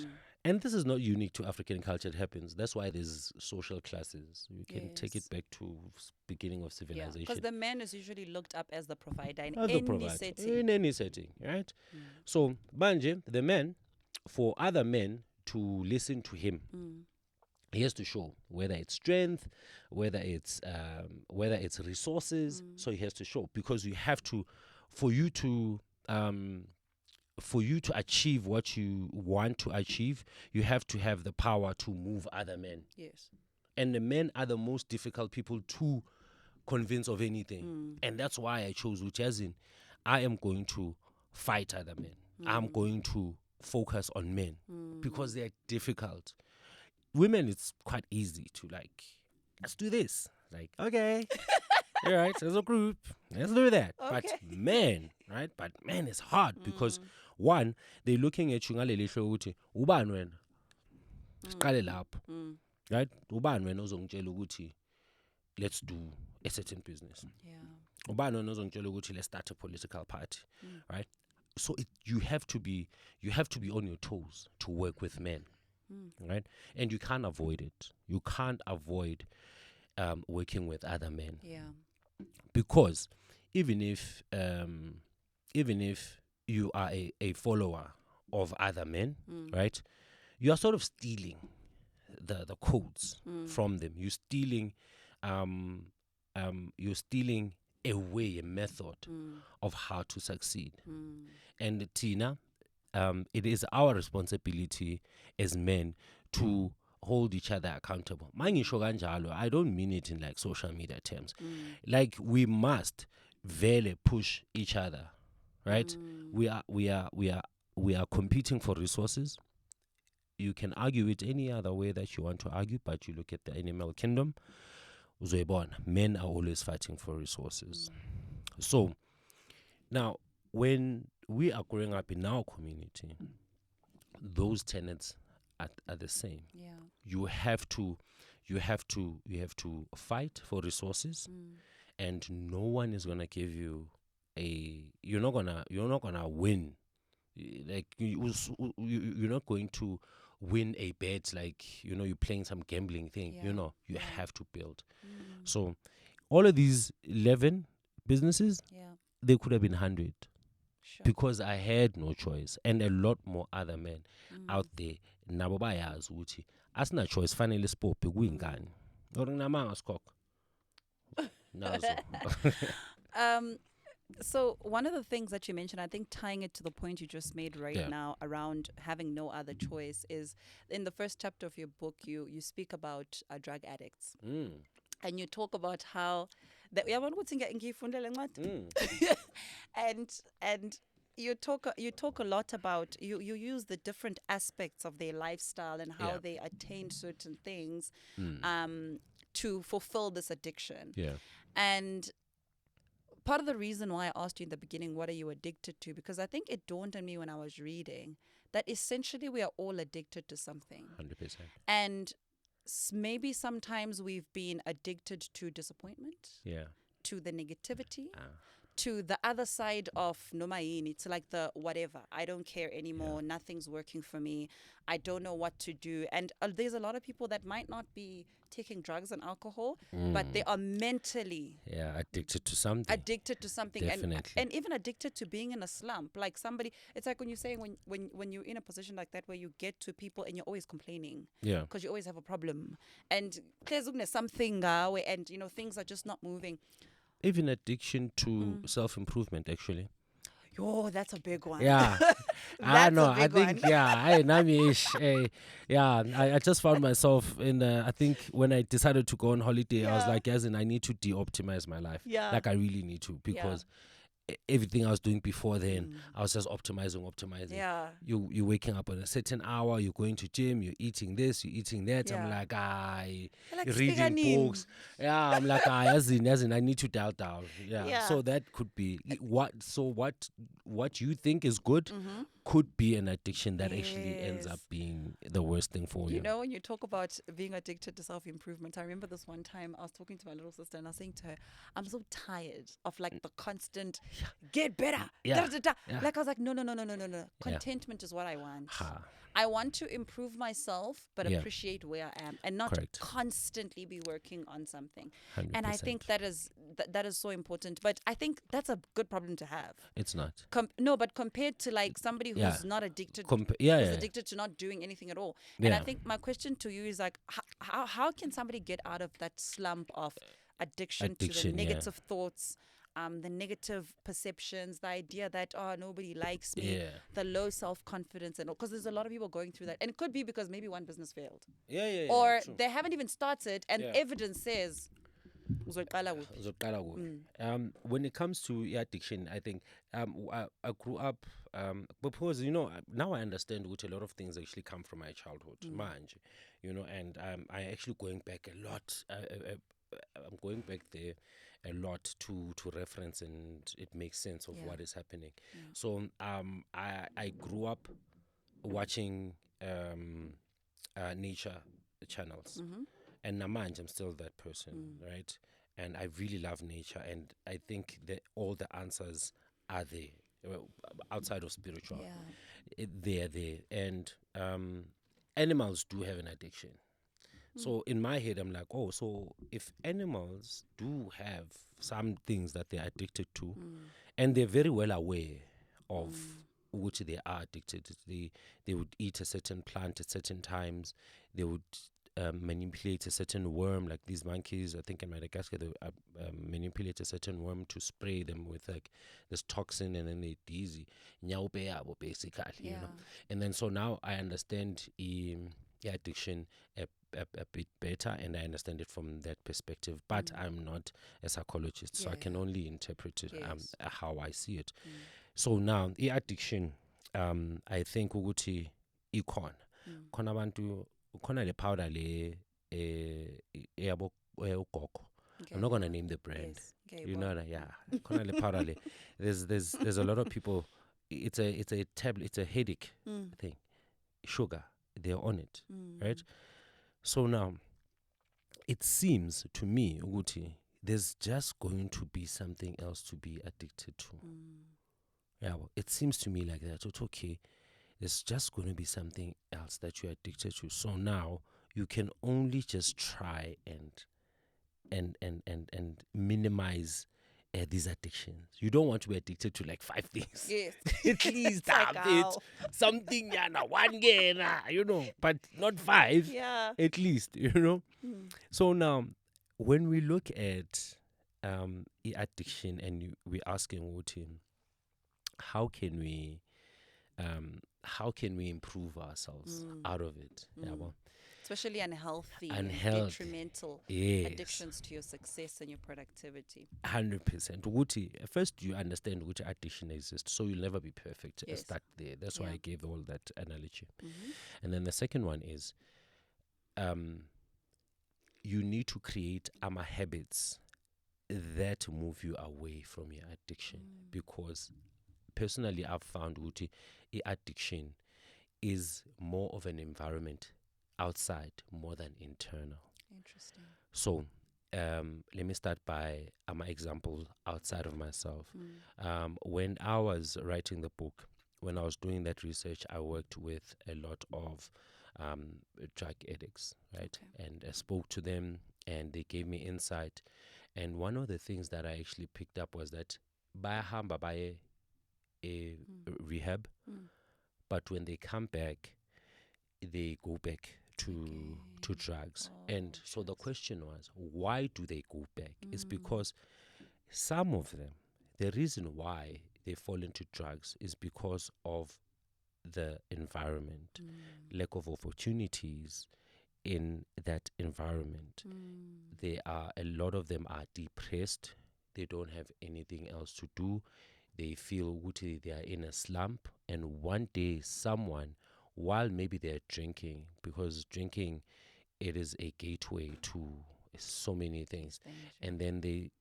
And this is not unique to African culture. It happens. That's why there's social classes. You can take it back to beginning of civilization. Because the man is usually looked up as the provider in any setting, right? So, Banje, the man, for other men to listen to him, He has to show whether it's strength, whether it's resources. So he has to show, because you have to, for you to achieve what you want to achieve, you have to have the power to move other men. Yes. And the men are the most difficult people to convince of anything. And that's why I chose Uchazin. I am going to fight other men. I'm going to focus on men because they're difficult. Women, it's quite easy to like, let's do this. Like, okay, all right, as a group, let's do that. But men, right? But men is hard because one, they're looking at you ngaleli hlobo ukuthi ubani wena? Siqale lapho. Right? Ubani wena ozongitshela ukuthi let's do a certain business. Yeah. Ubani wena ozongitshela ukuthi let's start a political party. Right? So you have to be on your toes to work with men. Right? And you can't avoid it. You can't avoid working with other men. Yeah. Because even if you are a follower of other men, right, you are sort of stealing the codes from them. You're stealing a way, a method of how to succeed. And Tina, it is our responsibility as men to hold each other accountable. Mangisho kanjalo, I don't mean it in like social media terms. Like we must vele push each other, right? We are competing for resources. You can argue it any other way that you want to argue, but you look at the animal kingdom, men are always fighting for resources. So now when we are growing up in our community, those tenets are the same. Yeah. You have to fight for resources, and no one is gonna give you you're not gonna win. Like you're not going to win a bet, like you're playing some gambling thing. You have to build. So all of these 11 businesses, they could have been 100. Sure. Because I had no choice, and a lot more other men out there nabo bayazi ukuthi asina choice, fanele sipophe kuyingane or nginamanga sikhokho nazo. So one of the things that you mentioned, I think tying it to the point you just made now around having no other choice, is in the first chapter of your book, you speak about drug addicts. And you talk about how that and you talk a lot about you use the different aspects of their lifestyle and how they attain certain things to fulfill this addiction. And part of the reason why I asked you in the beginning, what are you addicted to? Because I think it dawned on me when I was reading that essentially we are all addicted to something. 100%. And maybe sometimes we've been addicted to disappointment, to the negativity, to the other side of nomaini. It's like the whatever. I don't care anymore. Nothing's working for me. I don't know what to do. And there's a lot of people that might not be taking drugs and alcohol, but they are mentally addicted to something. Definitely. And even addicted to being in a slump. Like somebody, it's like when you're saying when you're in a position like that where you get to people and you're always complaining. Because you always have a problem. And there's something and things are just not moving. Even addiction to self-improvement, actually. Oh, that's a big one. I know. I think, I just found myself in, I think when I decided to go on holiday, I was like, I need to de-optimize my life. Like I really need to, because everything I was doing before then, I was just optimizing. You're waking up at a certain hour, you're going to gym, you're eating this, you're eating that. I'm like, like reading books. I'm like, as in, I need to dial down. So that could be what you think is good could be an addiction that actually ends up being the worst thing for you. You know, when you talk about being addicted to self-improvement, I remember this one time I was talking to my little sister and I was saying to her, I'm so tired of like the constant get better. Like I was like, no. Contentment is what I want. I want to improve myself, but Yeah. appreciate where I am and not Correct. constantly be working on something. And I 100%. think that is so important. But I think that's a good problem to have. It's not. No, but compared to like somebody Yeah. who's not addicted, Yeah, who's yeah. addicted to not doing anything at all. And I Yeah. think my question to you is like, how can somebody get out of that slump of addiction to the Addiction, yeah. negative thoughts, the negative perceptions, the idea that, oh, nobody likes me, Yeah. the low self-confidence, and all, because there's a lot of people going through that. And it could be because maybe one business failed, Yeah, or true. they haven't even started, and Yeah. evidence says, "Uzoqala kuphi?" Uzoqala kuphi? When it comes to addiction, I think I grew up because now I understand which a lot of things actually come from my childhood, manje, and I actually going back a lot. I'm going back there a lot to reference, and it makes sense of Yeah. what is happening. So I grew up watching nature channels, and namanje I'm still that person, right? And I really love nature, and I think that all the answers are there, outside of spiritual. Yeah. They're there, and animals do have an addiction. So in my head, I'm like, oh, so if animals do have some things that they're addicted to, and they're very well aware of which they are addicted, they would eat a certain plant at certain times, they would manipulate a certain worm, like these monkeys, I think in Madagascar, they manipulate a certain worm to spray them with like this toxin, and then they dizzy, nyaupe yabo, basically, Yeah. And then so now I understand addiction a bit better, and I understand it from that perspective, but I'm not a psychologist, so I can only interpret it Yes. how I see it. So now addiction, I think ukuthi ikhona khona abantu, khona le powder le eyabo ugogo. I'm not gonna name the brand. Yes. Okay, You well. know that, yeah. Khona le powder le. There's a lot of people. It's a tablet. It's a headache thing. Sugar. They're on it, right? So now, it seems to me, ukuthi, there's just going to be something else to be addicted to. Yeah, well, it seems to me like that. It's okay. There's just going to be something else that you're addicted to. So now you can only just try and minimize these addictions. You don't want to be addicted to like 5 things. Yes. At least Like have it. how? Something, one game, but not 5. Yeah. At least, So now, when we look at addiction, and we're asking Wuti, how can we improve ourselves out of it? Yeah, well, Especially unhealthy, and Unhealthy. detrimental yes, addictions to your success and your productivity. 100%. Wuti, first you understand which addiction exists, so you'll never be perfect. Yes. Start there. That's why Yeah. I gave all that analogy. And then the second one is, you need to create habits that move you away from your addiction, because personally I've found Wuti, addiction is more of an environment outside more than internal. Interesting. So let me start by my example outside of myself. When I was writing the book, when I was doing that research, I worked with a lot of drug addicts, right? Okay. And I spoke to them, and they gave me insight. And one of the things that I actually picked up was that bayahamba baye a rehab, but when they come back, they go back to drugs. And so the question was, why do they go back? It's because some of them, the reason why they fall into drugs is because of the environment, lack of opportunities in that environment. A lot of them are depressed. They don't have anything else to do. They feel they are in a slump, and one day someone, while maybe they're drinking, because drinking, it is a gateway to so many things, and then they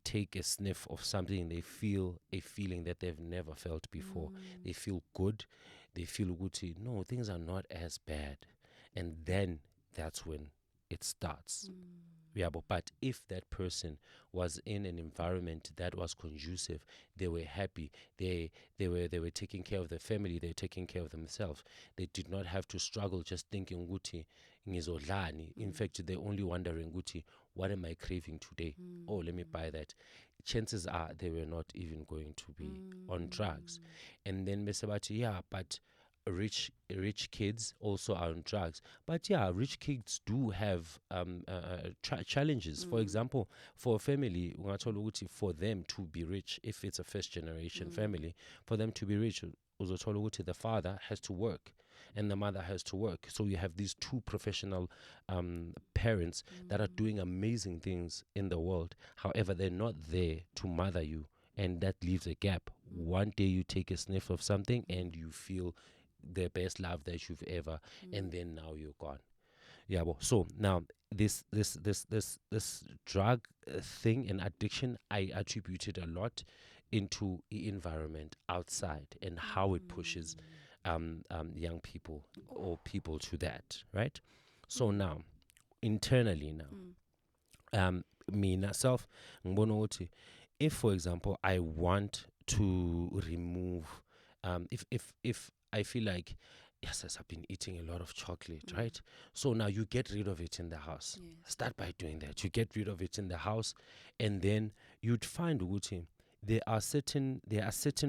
take a sniff of something, they feel a feeling that they've never felt before. They feel good. They feel no, things are not as bad. And then that's when it starts. Yeah, but if that person was in an environment that was conducive, they were happy, they were taking care of their family, they were taking care of themselves. They did not have to struggle just thinking Guti ngizodlani. In fact, they're only wondering Guti, what am I craving today? Oh, let me buy that. Chances are they were not even going to be on drugs. And then Mesabati, yeah, but rich kids also are on drugs. But yeah, rich kids do have challenges. For example, for a family, ungathola ukuthi for them to be rich, if it's a first generation family, for them to be rich, uzothola ukuthi the father has to work and the mother has to work. So you have these two professional parents that are doing amazing things in the world. However, they're not there to mother you, and that leaves a gap. One day you take a sniff of something and you feel the best love that you've ever, and then now you're gone. Yeah, well, so now this drug thing and addiction, I attributed a lot into the environment outside and how it pushes young people or people to that, right? So now, internally now, mina self, ngibona ukuthi if, for example, I want to remove, if I feel like, yes, I've been eating a lot of chocolate, right? So now you get rid of it in the house. Yes. Start by doing that. You get rid of it in the house, and then you'd find ukuthi there are certain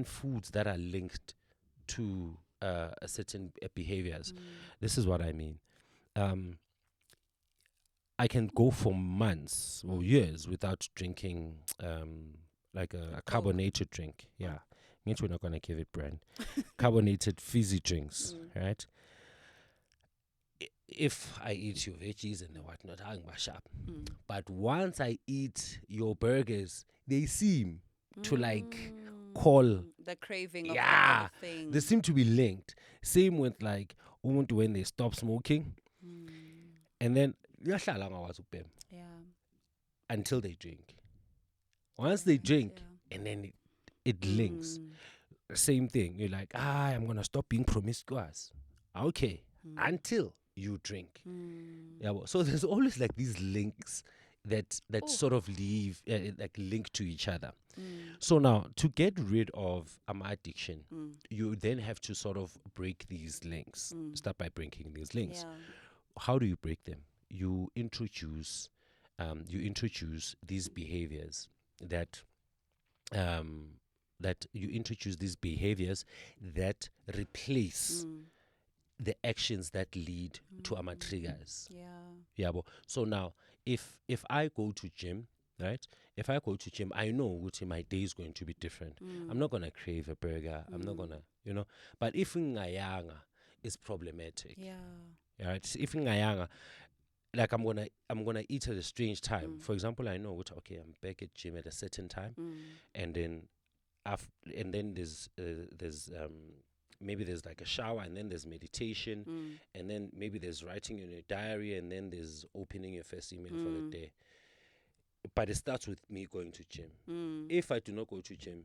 foods that are linked to certain behaviors. This is what I mean. I can go for months or years without drinking like a carbonated drink. Yeah. Means we're not going to give it brand. Carbonated fizzy drinks, right? If I eat your veggies and the whatnot, I'm sharp. But once I eat your burgers, they seem to like call the craving of yeah, that thing. they seem to be linked. Same with like when they stop smoking, and then Yeah. until they drink. Once they drink, and then it links. Same thing. You're like, I'm gonna stop being promiscuous. Okay, until you drink. Yeah. Well, so there's always like these links that sort of leave like link to each other. So now to get rid of addiction, you then have to sort of break these links. Start by breaking these links. Yeah. How do you break them? You introduce these behaviors that replace the actions that lead to our triggers. Yeah. So now if I go to gym, right? If I go to gym, I know which my day is going to be different. I'm not gonna crave a burger. I'm not gonna, But if ngayanga is problematic. Yeah. Right? If ngayanga, like I'm gonna eat at a strange time. For example, I know what I'm back at gym at a certain time, and then there's maybe there's like a shower, and then there's meditation, and then maybe there's writing in your diary, and then there's opening your first email for the day. But it starts with me going to gym. If I do not go to gym,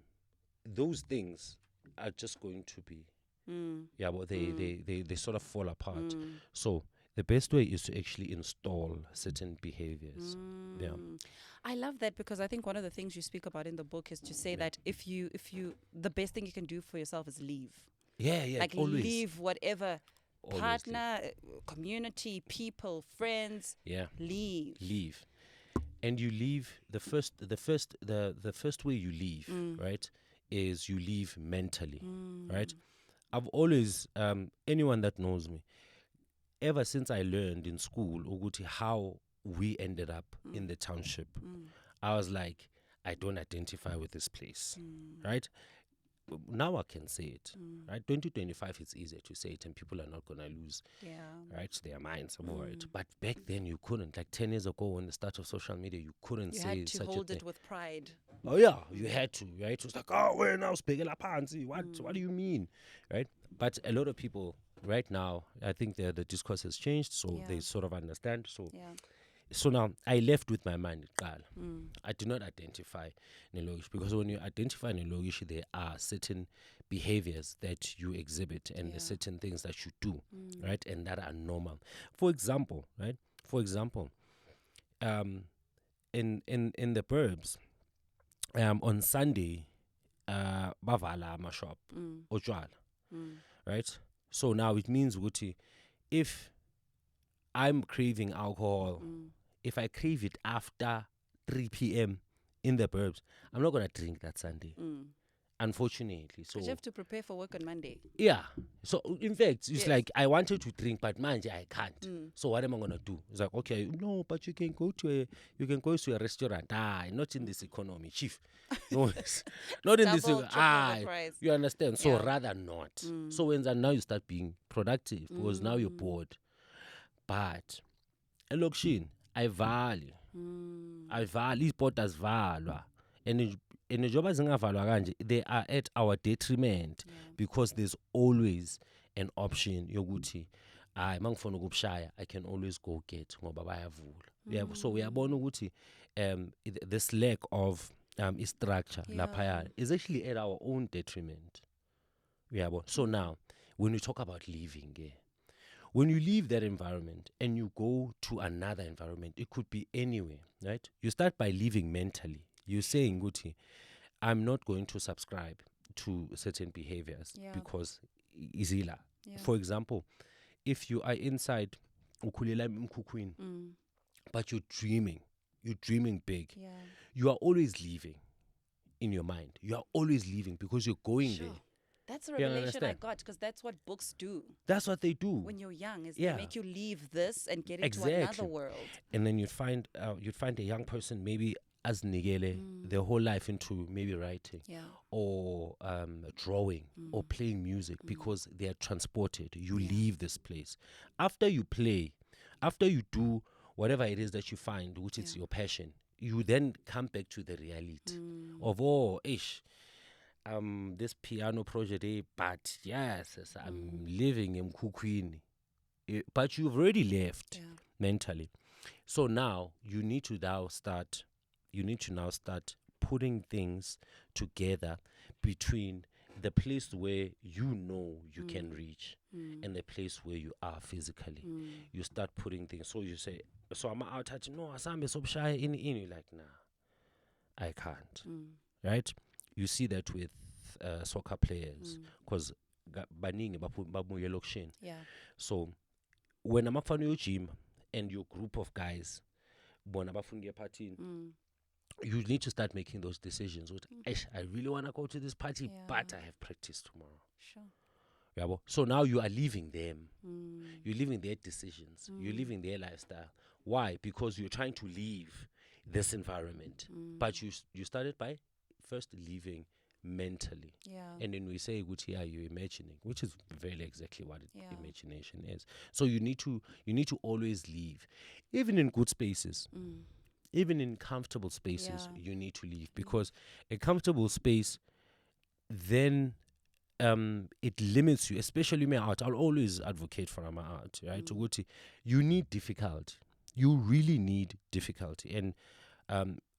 those things are just going to be they sort of fall apart. So the best way is to actually install certain behaviors. Yeah. I love that, because I think one of the things you speak about in the book is to say that if you the best thing you can do for yourself is leave. Yeah, Like always. leave whatever Always partner, community, people, friends. Yeah. Leave. And you leave the first way you leave, right, is you leave mentally, right? I've always anyone that knows me, ever since I learned in school ukuthi how we ended up in the township, I was like, I don't identify with this place, right? Now I can say it, right? 2025, it's easier to say it, and people are not gonna lose, right, their minds about it. But back then you couldn't. Like 10 years ago, when the start of social media, you couldn't You say had to such hold a it thing. with pride. Oh yeah, you had to, right? It was like, oh, we're now speaking up, Hansi. What do you mean, right? But a lot of people right now, I think the discourse has changed, so they sort of understand. So now I left with my mind. I do not identify Nelogish, because when you identify Nelogish, there are certain behaviors that you exhibit and certain things that you do, right, and that are normal. For example, right, For example, um, in the burbs, on Sunday, bavala ama shop, otshwala, right? So now it means ukuthi if I'm craving alcohol, if I crave it after 3 p.m. in the burbs, I'm not gonna drink that Sunday. Unfortunately, so But you have to prepare for work on Monday. yeah. So in fact, it's Yes. like I wanted to drink, but manje I can't. So what am I gonna do? It's like, okay, no, but you can go to a restaurant. Not in this economy, chief. No, it's not in this. Double, triple the price. You understand? So Yeah. rather not. So when now you start being productive because now you're bored. But look, Shin, I value iipota zivalwa and njengoba zingavalwa kanje, they are at our detriment because there's always an option yokuthi hayi mangifuna ukubushaya I can always go get ngoba bayavula. So uyabona ukuthi this lack of structure laphaya is actually at our own detriment. So now when we talk about leaving, when you leave that environment and you go to another environment, it could be anywhere, right? You start by leaving mentally. You're saying, Guti, I'm not going to subscribe to certain behaviors because izila. For example, if you are inside ukhulela emkhukhwini, but you're dreaming big, you are always leaving in your mind. You are always leaving because you're going there. That's a revelation I got because that's what books do. That's what they do. When you're young, is they make you leave this and get into another world. And then you'd find a young person maybe as nigele their whole life into maybe writing or drawing or playing music because they are transported. You leave this place. After you play, after you do whatever it is that you find, which is your passion, you then come back to the reality of, this piano project, but yes, I'm living in Kukwini. But you've already left mentally. So now you need to now start putting things together between the place where you know you can reach and the place where you are physically. You start putting things. So you say, so I'm out at no, I'm so shy in you're like, nah, I can't. Right? You see that with soccer players because baningi babuye lokishini. So when I'm after your gym and your group of guys bona bafuna party, you need to start making those decisions. I really want to go to this party, but I have practice tomorrow. Sure. So now you are leaving them. You're leaving their decisions. You're leaving their lifestyle. Why? Because you're trying to leave this environment. But you started by first leaving mentally. And then we say, you're imagining, which is very exactly what imagination is. So you need to always leave. Even in good spaces. Even in comfortable spaces, you need to leave because a comfortable space then it limits you, especially my art. I'll always advocate for my art, right? You need difficulty. You really need difficulty. And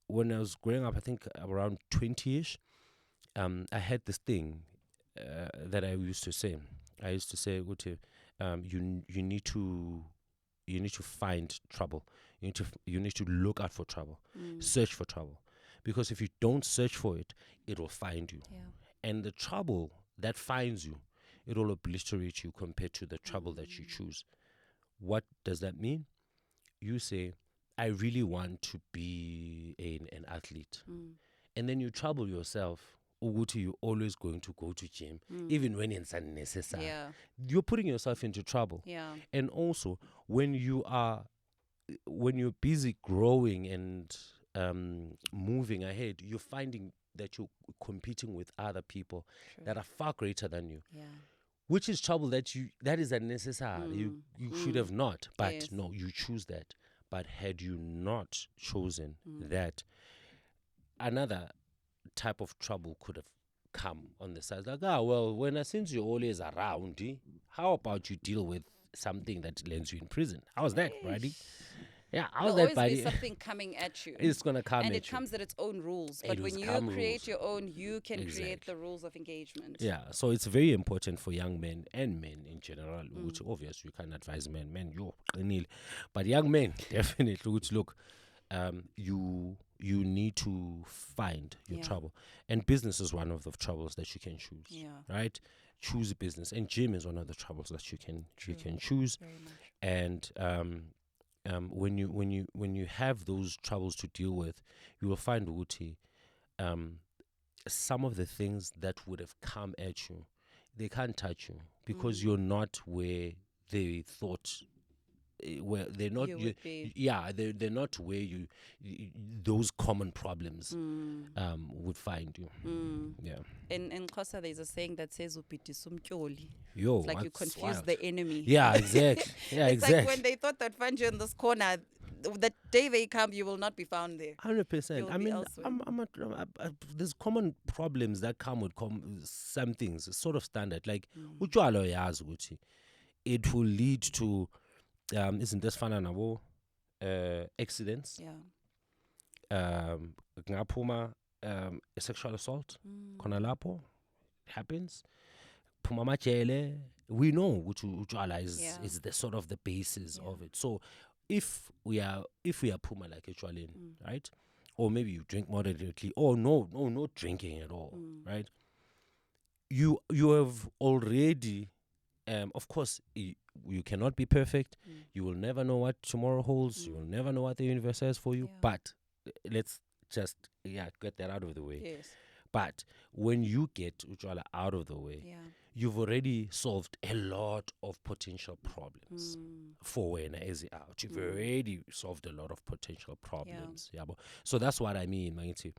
when I was growing up, I think around 20-ish, I had this thing that I used to say. I used to say, you need to find trouble. You need to look out for trouble, search for trouble, because if you don't search for it, it will find you. And the trouble that finds you, it will obliterate you compared to the trouble that you choose. What does that mean? You say, I really want to be an athlete, and then you trouble yourself. You're always going to go to gym, even when it's unnecessary. You're putting yourself into trouble. And also, when you're busy growing and moving ahead, you're finding that you're competing with other people that are far greater than you. Which is trouble that is unnecessary. You should have not, but no, you choose that. But had you not chosen that, another type of trouble could have come on the side. Like, since you're always around, how about you deal with something that lands you in prison? How's that, Brady? Yeah, how's There'll that always be buddy? something coming at you. It's gonna come And at it you. comes at its own rules. It But will when you come create rules. your own, you can create Exactly. the rules of engagement. Yeah, so it's very important for young men and men in general, which obviously you can advise men. Men, you qinile. But young men, definitely, which look, you need to find your Yeah. trouble, and business is one of the troubles that you can choose. Yeah. Right, choose business, and gym is one of the troubles that you True. can choose. Very much. And when you have those troubles to deal with, you will find Uti, some of the things that would have come at you, they can't touch you because you're not where they thought. Where they're not, You would be. yeah, they're not where those common problems would find you. Yeah, In Xhosa, there's a saying that says "Ubhidisa umtyoli." yo, It's like you that's confuse wild. the enemy. Yeah, exactly. Yeah, It's exactly. like when they thought they'd find you in this corner, the day they come, you will not be found there. 100%. You'll I be mean, elsewhere. there's common problems that come with some things. It's sort of standard. Like, utshwala uyazi ukuthi it will lead to, isn't this fana nabo, accidents, Yeah. kungaphuma a sexual assault, khona lapho happens, phuma amajele. We know ukuthi utshwala Yeah. is the sort of the basis of it. So if we are puma like utshwaleni, right? Or maybe you drink moderately, or no drinking at all, right? You have already, of course, you cannot be perfect. You will never know what tomorrow holds. You will never know what the universe has for you. Yeah. But let's just get that out of the way. Yes. But when you get utshwala out of the way, Yeah. you've already solved a lot of potential problems for when is out. You've already solved a lot of potential problems. Yeah. So that's what I mean, Maiti.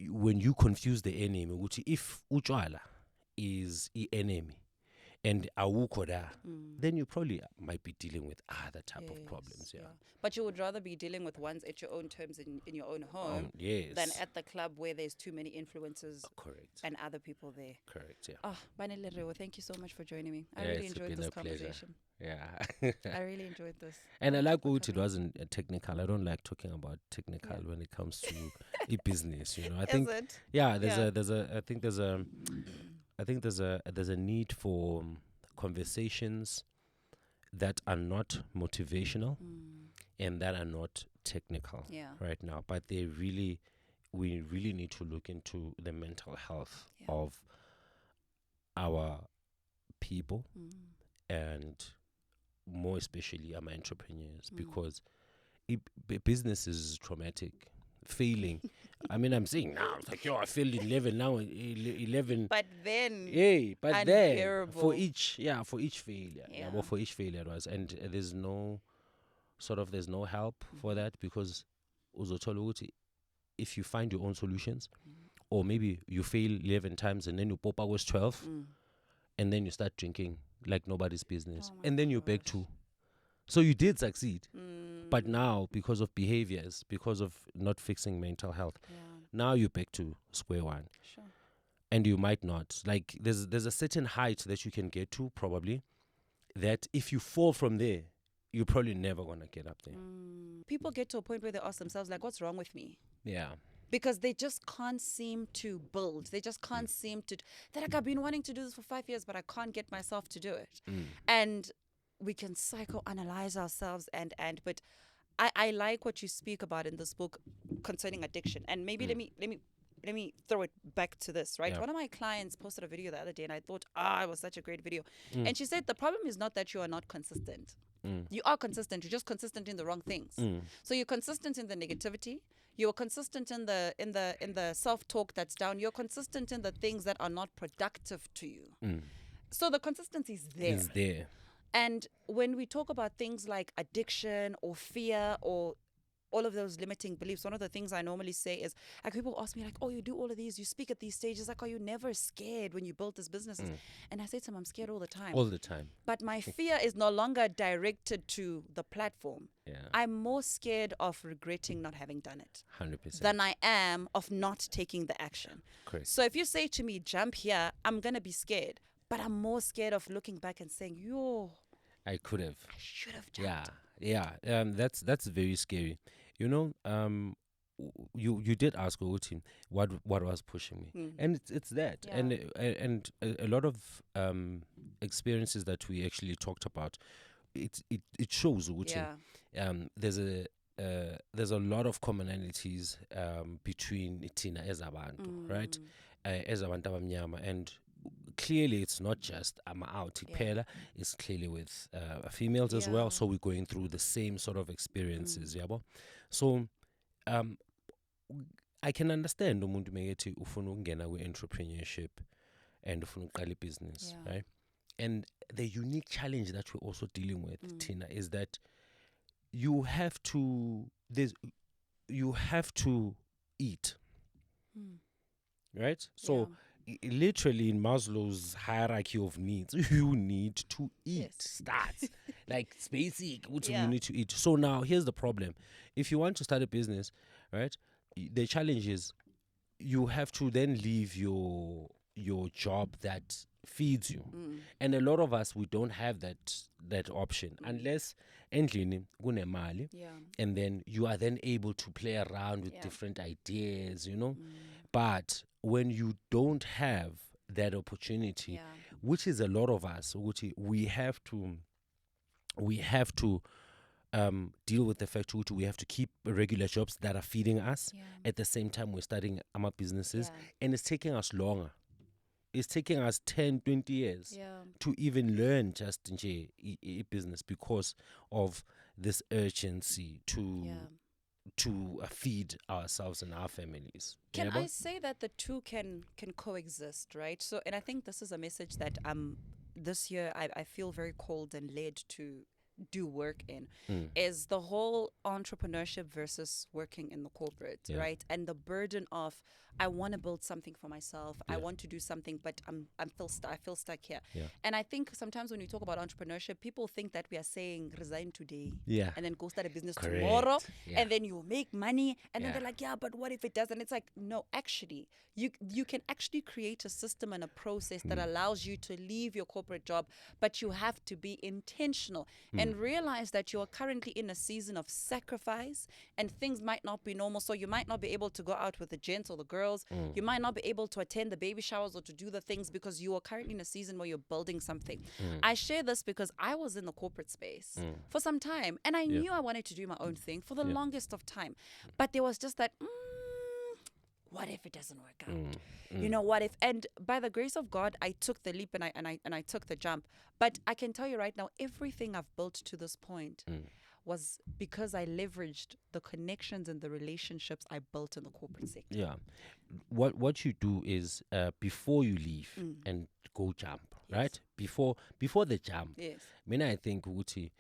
When you confuse the enemy, which if utshwala is the enemy and awukho there, then you probably might be dealing with other type of problems. Yeah. But you would rather be dealing with ones at your own terms in your own home Yes. than at the club where there's too many influences Correct. and other people there. Correct. Yeah. Oh, Banele Rewo, thank you so much for joining me. I Yeah, really it's enjoyed been this a pleasure. conversation. Yeah. I really enjoyed this. And I Thank you like for what it coming. wasn't technical. I don't like talking about technical when it comes to a business. I Is think it? I think there's a need for conversations that are not motivational and that are not technical Yeah. right now, but we really need to look into the mental health Yeah. of our people and more especially our entrepreneurs, because business is traumatic. Failing, I mean, I'm saying now, it's like, I failed in 11 now, 11. But then, Hey, but then unbearable. for each failure, Yeah. for each failure it was, and there's no help for that, because uzothola ukuthi if you find your own solutions, or maybe you fail 11 times and then you pop out with 12, and then you start drinking like nobody's business, Oh my and then you're back to. So you did succeed, but now because of behaviors, because of not fixing mental health, now you're back to square one. Sure. And you might not. Like there's a certain height that you can get to, probably, that if you fall from there, you're probably never gonna get up there. People get to a point where they ask themselves, like, what's wrong with me? Yeah. Because they just can't seem to build. They just can't seem to. They're like, I've been wanting to do this for 5 years, but I can't get myself to do it. And we can psychoanalyze ourselves but I like what you speak about in this book concerning addiction. And maybe let me throw it back to this, right? Yeah. One of my clients posted a video the other day and I thought, it was such a great video. And she said the problem is not that you are not consistent. You are consistent, you're just consistent in the wrong things. So you're consistent in the negativity, you're consistent in the self-talk that's down, you're consistent in the things that are not productive to you. So the consistency is there. Is there. And when we talk about things like addiction or fear or all of those limiting beliefs, one of the things I normally say is, like, people ask me, like, oh, you do all of these, you speak at these stages, like, are you never scared when you build this business? And I say to them, I'm scared all the time. All the time. But my fear is no longer directed to the platform. Yeah. I'm more scared of regretting not having done it 100%. than I am of not taking the action. Correct. So if you say to me, jump here, I'm going to be scared. But I'm more scared of looking back and saying, yo, I could have. I should have Yeah, jumped. yeah. That's very scary. You know, you did ask Uti what was pushing me, Mm. and it's that, Yeah. and a lot of experiences that we actually talked about. It shows Uti. Yeah. There's a lot of commonalities between Tina as abantu, right? Mm. As abantu abamnyama, and clearly it's not just I'm out Yeah. Pela, it's clearly with females as well, Yeah. so we're going through the same sort of experiences, Mm. yabo. So um I can understand umuntu mekethi ufuna ukungena kwi-entrepreneurship and ufuna uqala business, Yeah. right? And the unique challenge that we're also dealing with, Tina, is that you have to there's you have to eat, Mm. right? Yeah. So literally in Maslow's hierarchy of needs, you need to eat. Yes. Start like it's basic. What you Yeah. need to eat. So now here's the problem: if you want to start a business, right? The challenge is you have to then leave your job that feeds you, Mm. and a lot of us we don't have that option unless endlini kunemali, Yeah. and then you are then able to play around with Yeah. different ideas, you know. Mm. But when you don't have that opportunity, Yeah. which is a lot of us, which we have to deal with the fact that we have to keep regular jobs that are feeding us. Yeah. At the same time, we're starting our businesses, Yeah. and it's taking us longer. It's taking us 10, 20 years Yeah. to even learn just business because of this urgency Yeah. to feed ourselves and our families. Can Yabo? I say that the two can coexist, right? So, and I think this is a message that this year I feel very called and led to do work in, Mm. is the whole entrepreneurship versus working in the corporate, Yeah. right? And the burden of I want to build something for myself, I Yeah. want to do something, but I feel stuck here. Yeah. And I think sometimes when we talk about entrepreneurship, people think that we are saying resign today, Yeah. and then go start a business Correct. tomorrow, Yeah. and then you make money, and then Yeah. they're like, yeah, but what if it doesn't? It's like, no, actually, you can actually create a system and a process that allows you to leave your corporate job, but you have to be intentional and realize that you are currently in a season of sacrifice, and things might not be normal. So you might not be able to go out with the gents or the girls. You might not be able to attend the baby showers or to do the things because you are currently in a season where you're building something. I share this because I was in the corporate space for some time, and I knew I wanted to do my own thing for the longest of time. But there was just that, what if it doesn't work out? You know, what if? And by the grace of God, I took the leap and I took the jump. But I can tell you right now, everything I've built to this point was because I leveraged the connections and the relationships I built in the corporate sector. Yeah. What you do is before you leave and go jump, right? Before the jump, Yes. I think Uti,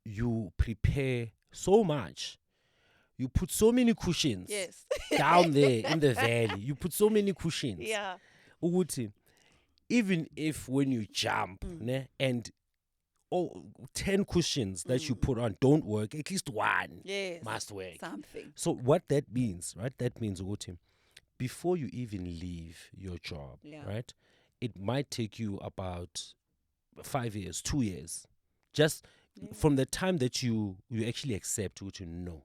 you prepare so much. You put so many cushions Yes. down there in the valley. You put so many cushions. Yeah. Uti, even if when you jump, ne, and 10 cushions that you put on don't work, at least one Yes. must work. Something. So what that means, right? That means, Uti, before you even leave your job, Yeah. right? It might take you about 5 years, 2 years, just from the time that you actually accept what you know.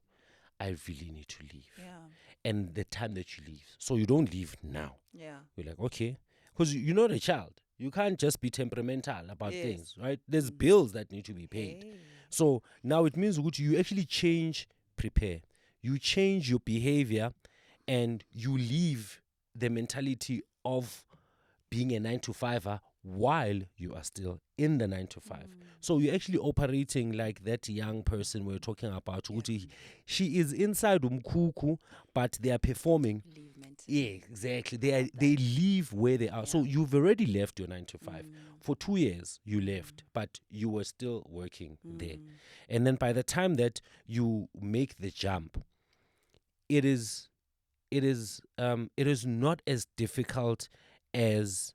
I really need to leave. Yeah. And the time that you leave. So you don't leave now. Yeah. You're like, okay. Because you're not a child. You can't just be temperamental about Yes. things, right? There's bills that need to be paid. Hey. So now it means you actually prepare. You change your behavior and you leave the mentality of being a 9-to-5er while you are still in the 9-to-5. So you're actually operating like that young person we're talking about. She is inside umkuku, but they are performing. Leave mentally. Yeah, exactly. They leave where they are. So you've already left your 9-to-5. For 2 years you left, but you were still working there. And then by the time that you make the jump, it is not as difficult as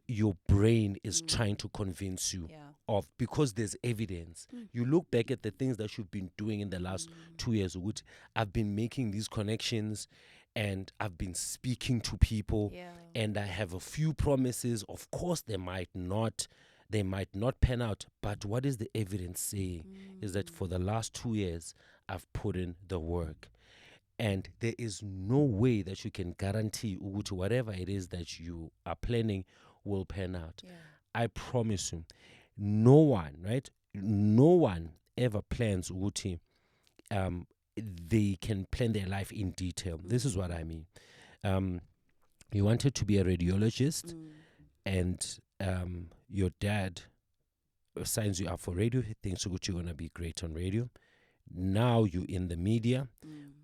your brain is trying to convince you of, because there's evidence. You look back at the things that you've been doing in the last 2 years, which I've been making these connections and I've been speaking to people, Yeah. and I have a few promises. Of course, they might not they might not pan out. But what is the evidence saying is that for the last 2 years, I've put in the work. And there is no way that you can guarantee ukuthi whatever it is that you are planning will pan out. Yeah. I promise you, no one, right? No one ever plans ukuthi they can plan their life in detail. This is what I mean. You wanted to be a radiologist, and your dad signs you up for radio. He thinks you're going to be great on radio. Now you're in the media,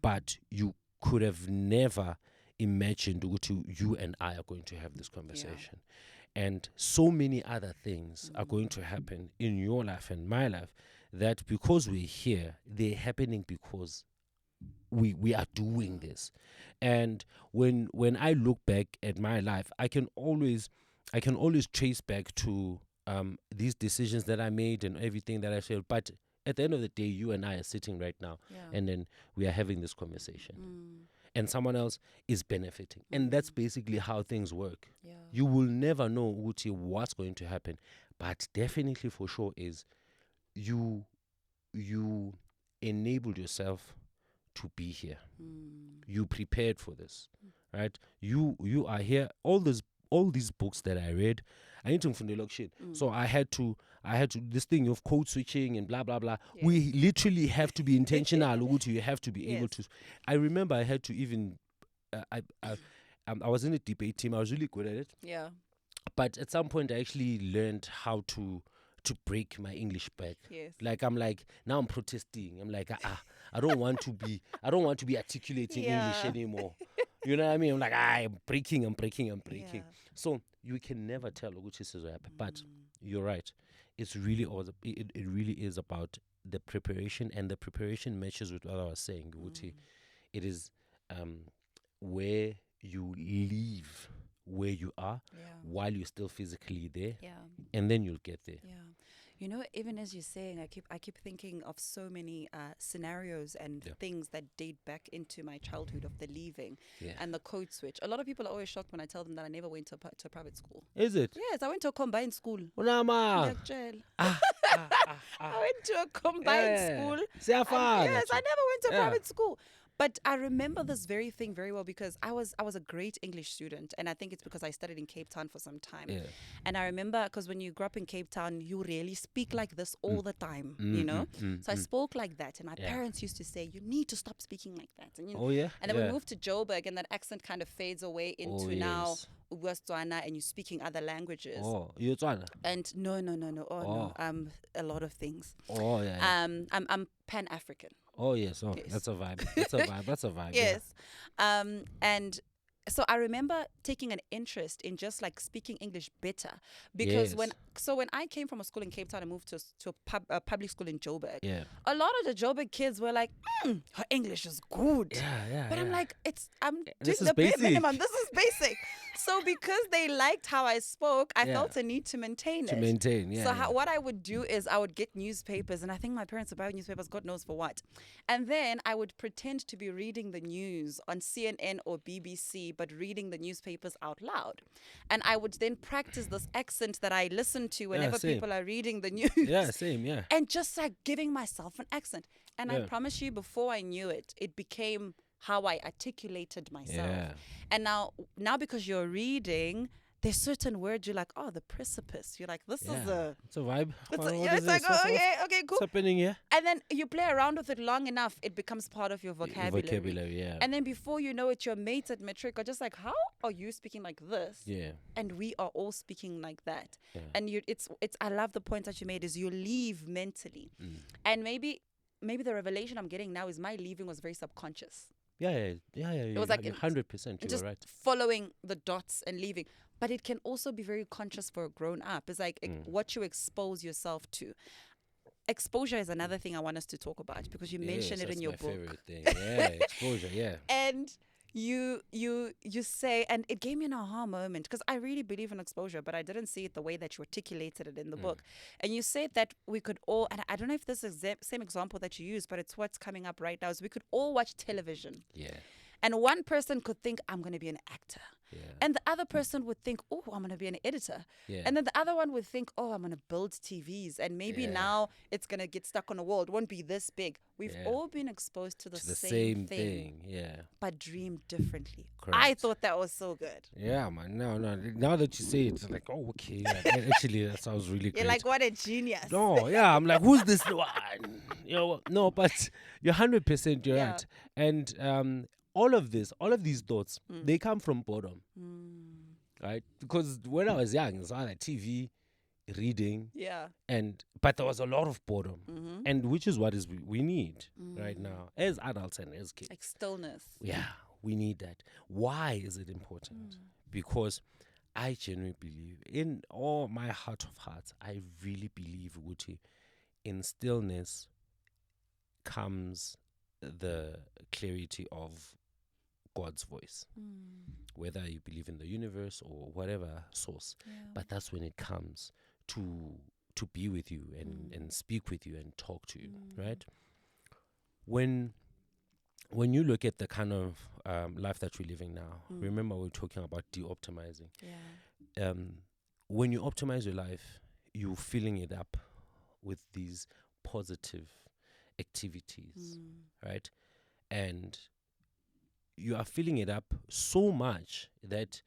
but you could have never imagined you and I are going to have this conversation. And so many other things are going to happen in your life and my life that because we're here, they're happening because we are doing this. And when I look back at my life, I can always trace back to these decisions that I made and everything that I failed. But at the end of the day, you and I are sitting right now, and then we are having this conversation. And someone else is benefiting. And that's basically how things work. Yeah. You will never know what's going to happen. But definitely for sure is you enabled yourself to be here. You prepared for this. Right? You are here. All these books that I read, I need to funding shit. So I had to this thing of code switching and blah blah blah. Yes. We literally have to be intentional. You have to be able to. I remember I had to even I was in a debate team. I was really good at it. Yeah. But at some point I actually learned how to break my English back. Yes. Like now I'm protesting. I'm like I don't want to be articulating English anymore. You know what I mean? I'm like, I'm breaking. Yeah. So you can never tell which is what happen. But you're right. It's really it really is about the preparation, and the preparation matches with what I was saying, Guti. It is where you leave where you are while you're still physically there, and then you'll get there. Yeah. You know, even as you're saying, I keep thinking of so many scenarios and things that date back into my childhood of the leaving and the code switch. A lot of people are always shocked when I tell them that I never went to a private school. Is it? Yes, I went to a combined school. Unama. I went to a combined school. Yes, I never went to a private school. But I remember this very thing very well because I was a great English student, and I think it's because I studied in Cape Town for some time. Yeah. And I remember because when you grew up in Cape Town, you really speak like this all the time, you know. So I spoke like that, and my parents used to say, "You need to stop speaking like that." And and then we moved to Joburg, and that accent kind of fades away into now Tswana, and you're speaking other languages. Oh, you're Tswana? And no. No, a lot of things. Oh yeah. I'm Pan-African. Oh yes, that's a vibe. That's a vibe. Yes. And so I remember taking an interest in just like speaking English better because when I came from a school in Cape Town and moved to a public school in Joburg, a lot of the Joburg kids were like, her English is good. But I'm like, I'm doing the bare minimum. This is basic. So because they liked how I spoke, I felt a need to maintain it. So what I would do is I would get newspapers, and I think my parents would buy newspapers, God knows for what. And then I would pretend to be reading the news on CNN or BBC, but reading the newspapers out loud. And I would then practice this accent that I listen to whenever people are reading the news. Yeah, same, yeah. And just like giving myself an accent. And I promise you, before I knew it, it became how I articulated myself. And now because you're reading, there's certain words you're like, oh, the precipice. You're like, this is it's a vibe. It's like, okay, cool. What's happening here? And then you play around with it long enough, it becomes part of your vocabulary. And then before you know it, your mates at matric are just like, how are you speaking like this? Yeah. And we are all speaking like that. And it's I love the point that you made is you leave mentally. And maybe the revelation I'm getting now is my leaving was very subconscious. Yeah. It was like 100%. You just were right. Following the dots and leaving. But it can also be very conscious for a grown up. It's like what you expose yourself to. Exposure is another thing I want us to talk about because you mentioned it in your book. Favorite thing. Yeah, exposure. Yeah. And you say, and it gave me an aha moment because I really believe in exposure, but I didn't see it the way that you articulated it in the book. And you said that we could all, and I don't know if this is the same example that you use, but it's what's coming up right now, is we could all watch television. Yeah. And one person could think, I'm going to be an actor. Yeah. And the other person would think, oh, I'm going to be an editor. Yeah. And then the other one would think, oh, I'm going to build TVs. And maybe Yeah. now it's going to get stuck on a wall. It won't be this big. We've Yeah. all been exposed to the To the same same thing, thing. Yeah. but dream differently. I Correct. thought that was so good. Yeah, man. No. Now that you say it, it's like, oh, okay. Yeah, actually, that sounds really You're great. like, what a genius. No, yeah, I'm like, who's this one? No, but you're 100%, you're Yeah. right. And all of these thoughts, they come from boredom, right? Because when I was young, it's either TV, reading, Yeah. but there was a lot of boredom, Mm-hmm. and which is what is we need right now as adults and as kids. Like stillness. Yeah, we need that. Why is it important? Because I genuinely believe, in all my heart of hearts, I really believe, Guti, in stillness comes the clarity of God's voice. Whether you believe in the universe or whatever source, Yeah. but that's when it comes to be with you and speak with you and talk to you, right? When you look at the kind of life that we're living now, remember we're talking about de-optimizing. Yeah. When you optimize your life, you're filling it up with these positive activities, right? And you are filling it up so much that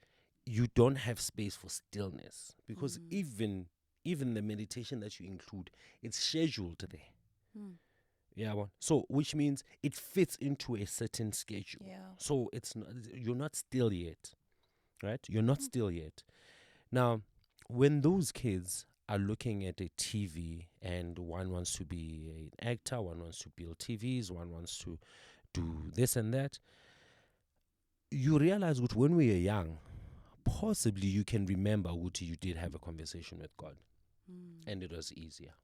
you don't have space for stillness, because even the meditation that you include, it's scheduled there. Yeah, well, so which means it fits into a certain schedule. Yeah. So it's not, you're not still yet, right? You're not still yet. Now, when those kids are looking at a TV and one wants to be an actor, one wants to build TVs, one wants to do this and that, you realize that when we are young, possibly you can remember what you did have a conversation with God, and it was easier.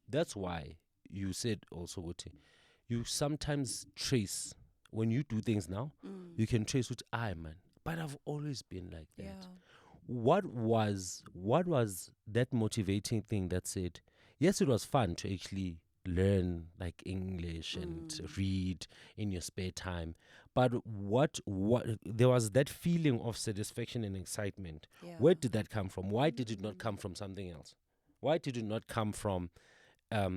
That's why you said also, Uti, you sometimes trace, when you do things now, you can trace what man, but I've always been like that. Yeah. What was that motivating thing that said, yes, it was fun to actually learn like English and read in your spare time, but what there was that feeling of satisfaction and excitement. Yeah. Where did that come from? Why did it not come from something else? Why did it not come from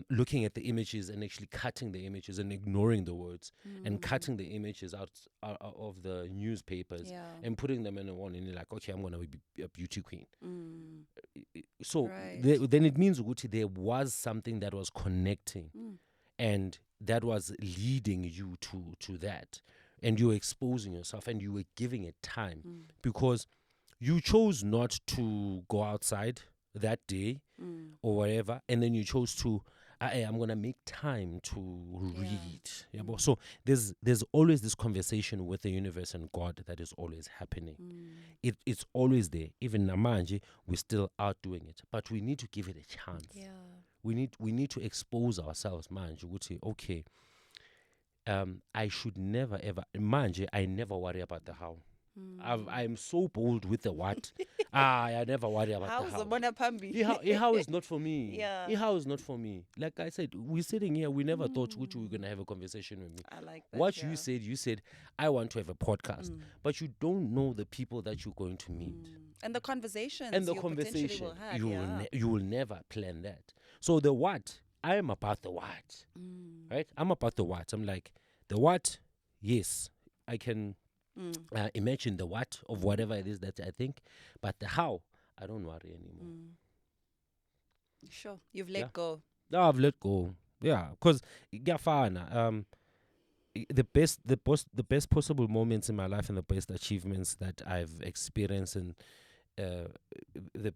looking at the images and actually cutting the images and ignoring the words and cutting the images out of the newspapers Yeah. and putting them in a one, and you're like, okay, I'm going to be a beauty queen. So Right. then it means, Guti, there was something that was connecting and that was leading you to that. And you were exposing yourself and you were giving it time because you chose not to go outside that day or whatever, and then you chose to I'm gonna make time to read. Yeah. So there's always this conversation with the universe and God that is always happening. It's always there. Even namanje, we're still out doing it, but we need to give it a chance. Yeah. We need to expose ourselves. Manje, would say, okay, I should never ever manje. I never worry about the how. I'm so bold with the what. I never worry about How's the the how. Bonapambi? How is not for me. Yeah. How is not for me. Like I said, we're sitting here. We never thought which we were gonna have a conversation with me. I like that. What yeah. you said, I want to have a podcast, but you don't know the people that you're going to meet. And the conversations And the you conversation, potentially will have. you yeah. will you will never plan that. So the what, I am about the what, right? I'm about the what. I'm like the what. Yes, I can imagine the what of whatever it is that I think, but the how, I don't worry anymore. Sure, you've let Yeah. go. No, I've let go. Yeah, because the best possible moments in my life and the best achievements that I've experienced and the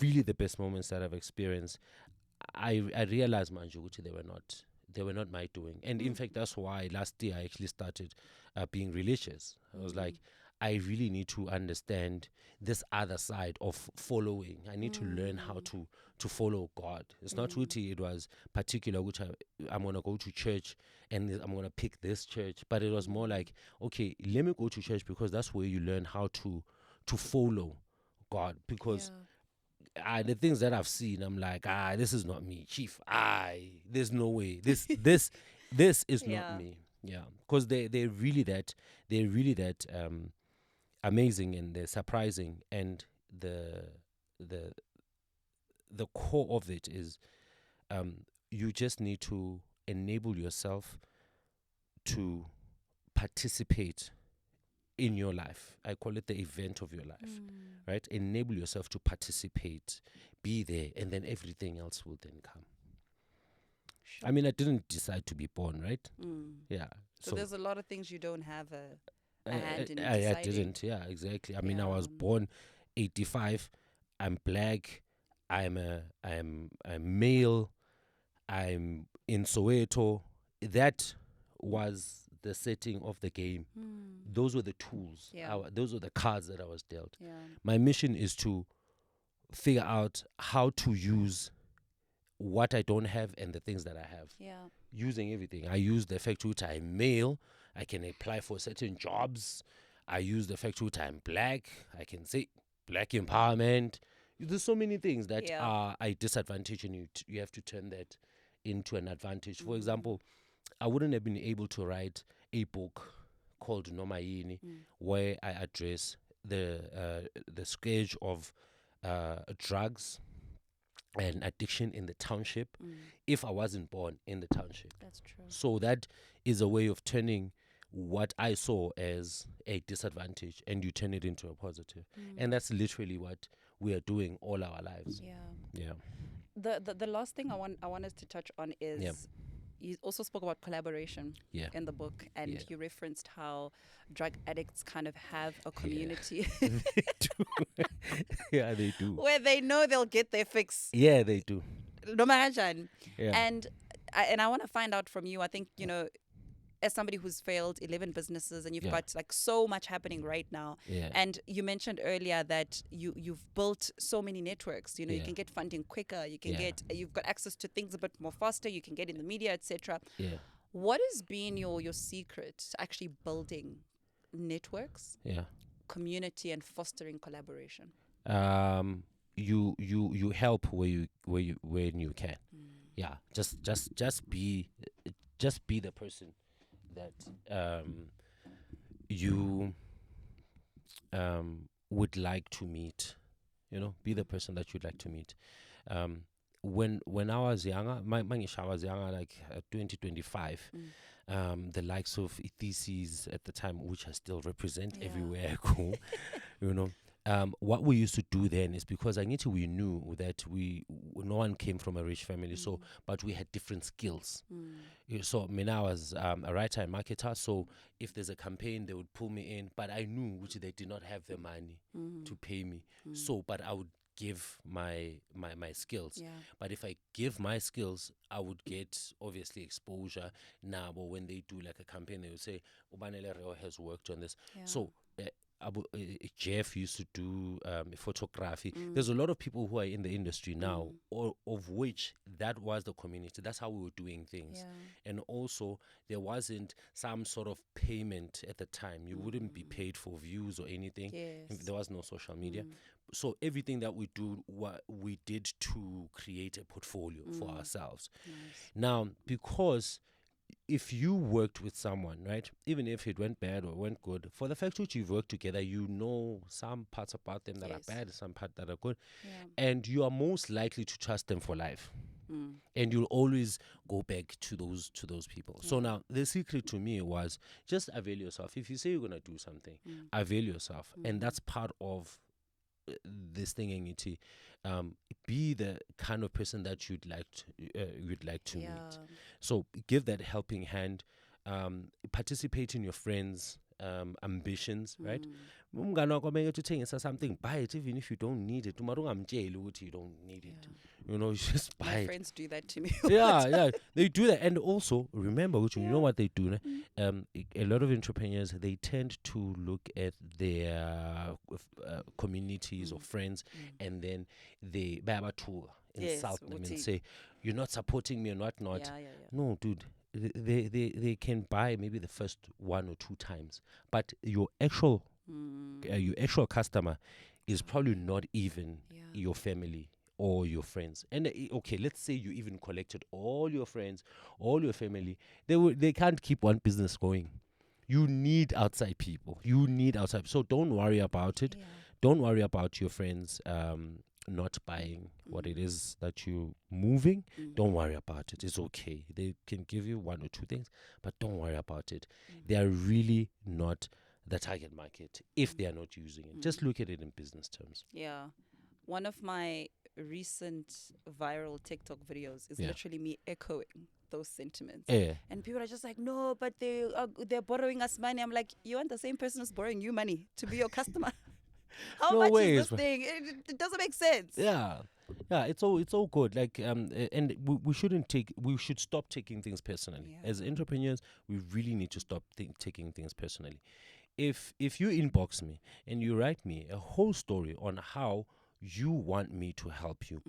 really the best moments that I've experienced, I realized, Manjuguti, they were not my doing. And in fact, that's why last year I actually started being religious. I was like, I really need to understand this other side of following. I need to learn how to follow God. It's not Uti, it was particular, which I'm going to go to church and I'm going to pick this church. But it was more like, okay, let me go to church because that's where you learn how to follow God. Because the things that I've seen, I'm like, this is not me, chief. There's no way. This is Yeah. not me. Yeah, because they're really that amazing and they're surprising, and the the core of it is you just need to enable yourself to participate in your life. I call it the event of your life, right? Enable yourself to participate, be there, and then everything else will then come. Sure. I mean, I didn't decide to be born, right? Yeah. So there's a lot of things you don't have a hand in I deciding. didn't. Yeah, exactly. I mean, I was Yeah. born 85. I'm black. I'm male. I'm in Soweto. That was the setting of the game. Those were the tools. Yeah. Those were the cards that I was dealt. Yeah. My mission is to figure out how to use what I don't have and the things that I have. Yeah. Using everything. I use the fact that I'm male. I can apply for certain jobs. I use the fact that I'm black. I can say black empowerment. There's so many things that Yeah. are a disadvantage, and you have to turn that into an advantage. For example, I wouldn't have been able to write a book called Nomayini, where I address the scourge of drugs and addiction in the township if I wasn't born in the township. That's true. So that is a way of turning what I saw as a disadvantage and you turn it into a positive. And that's literally what we are doing all our lives. Yeah. Yeah. The last thing I want us to touch on is Yeah. you also spoke about collaboration Yeah. in the book, and Yeah. you referenced how drug addicts kind of have a community They do. Yeah, they do. where they know they'll get their fix. Yeah, they do. No matter. Yeah. And I want to find out from you. I think, as somebody who's failed 11 businesses, and you've Yeah. got like so much happening right now. Yeah. And you mentioned earlier that you've built so many networks. You Yeah. can get funding quicker. You can Yeah. you've got access to things a bit more faster. You can get in the media, etc. Yeah. What has been your secret to actually building networks, Yeah. community, and fostering collaboration? You help when you can. Yeah. Just be the person that you would like to meet. Be the person that you'd like to meet. When I was younger, I was younger, like 2025, the likes of theses at the time, which I still represent Yeah. everywhere I go, what we used to do then is, because we knew that no one came from a rich family, so but we had different skills. So I was a writer and marketer, so if there's a campaign, they would pull me in, but I knew which they did not have the money to pay me. So, but I would give my skills. Yeah. But if I give my skills, I would get obviously exposure. Now, but when they do like a campaign, they would say, Banele Rewo has worked on this. Yeah. So Jeff used to do photography. There's a lot of people who are in the industry now, of which that was the community. That's how we were doing things. Yeah. And also, there wasn't some sort of payment at the time. You wouldn't be paid for views or anything. Yes. There was no social media. So everything that we do, we did to create a portfolio for ourselves. Nice. Now, because if you worked with someone, right, even if it went bad or went good, for the fact that you've worked together, you know some parts about them that Yes. are bad, some parts that are good, Yeah. and you are most likely to trust them for life. And you'll always go back to those people. So now the secret to me was just avail yourself. If you say you're gonna do something, avail yourself, and that's part of this thing. Be the kind of person that you'd like to Yeah. meet. So give that helping hand. Participate in your friends' ambitions, right? Umngani wakho uma ethi uthengisa something, buy it even if you don't need it. Mara ungamtsheli ukuthi you don't need it. You just buy My it. friends do that to me. Yeah, they do that. And also remember, which you know what they do, a lot of entrepreneurs, they tend to look at their communities or friends, and then they insult them and say, you're not supporting me and whatnot. Yeah. No, dude, they can buy maybe the first 1 or 2 times, but your actual customer is probably not even your family or your friends. And okay, let's say you even collected all your friends, all your family. They can't keep one business going. You need outside people. You need outside. So don't worry about it. Yeah. Don't worry about your friends not buying what it is that you're moving. Don't worry about it. It's okay. They can give you one or two things, but don't worry about it. They are really not the target market if they are not using it. Just look at it in business terms. Yeah. One of my recent viral TikTok videos is Yeah. literally me echoing those sentiments. Yeah. And people are just like, no, but they're borrowing us money. I'm like, you want the same person who's borrowing you money to be your customer? How No much ways, is this bro. thing? It doesn't make sense. Yeah, it's all good. Like and we shouldn't take. We should stop taking things personally. Yeah. As entrepreneurs, we really need to stop taking things personally. If you inbox me and you write me a whole story on how you want me to help you,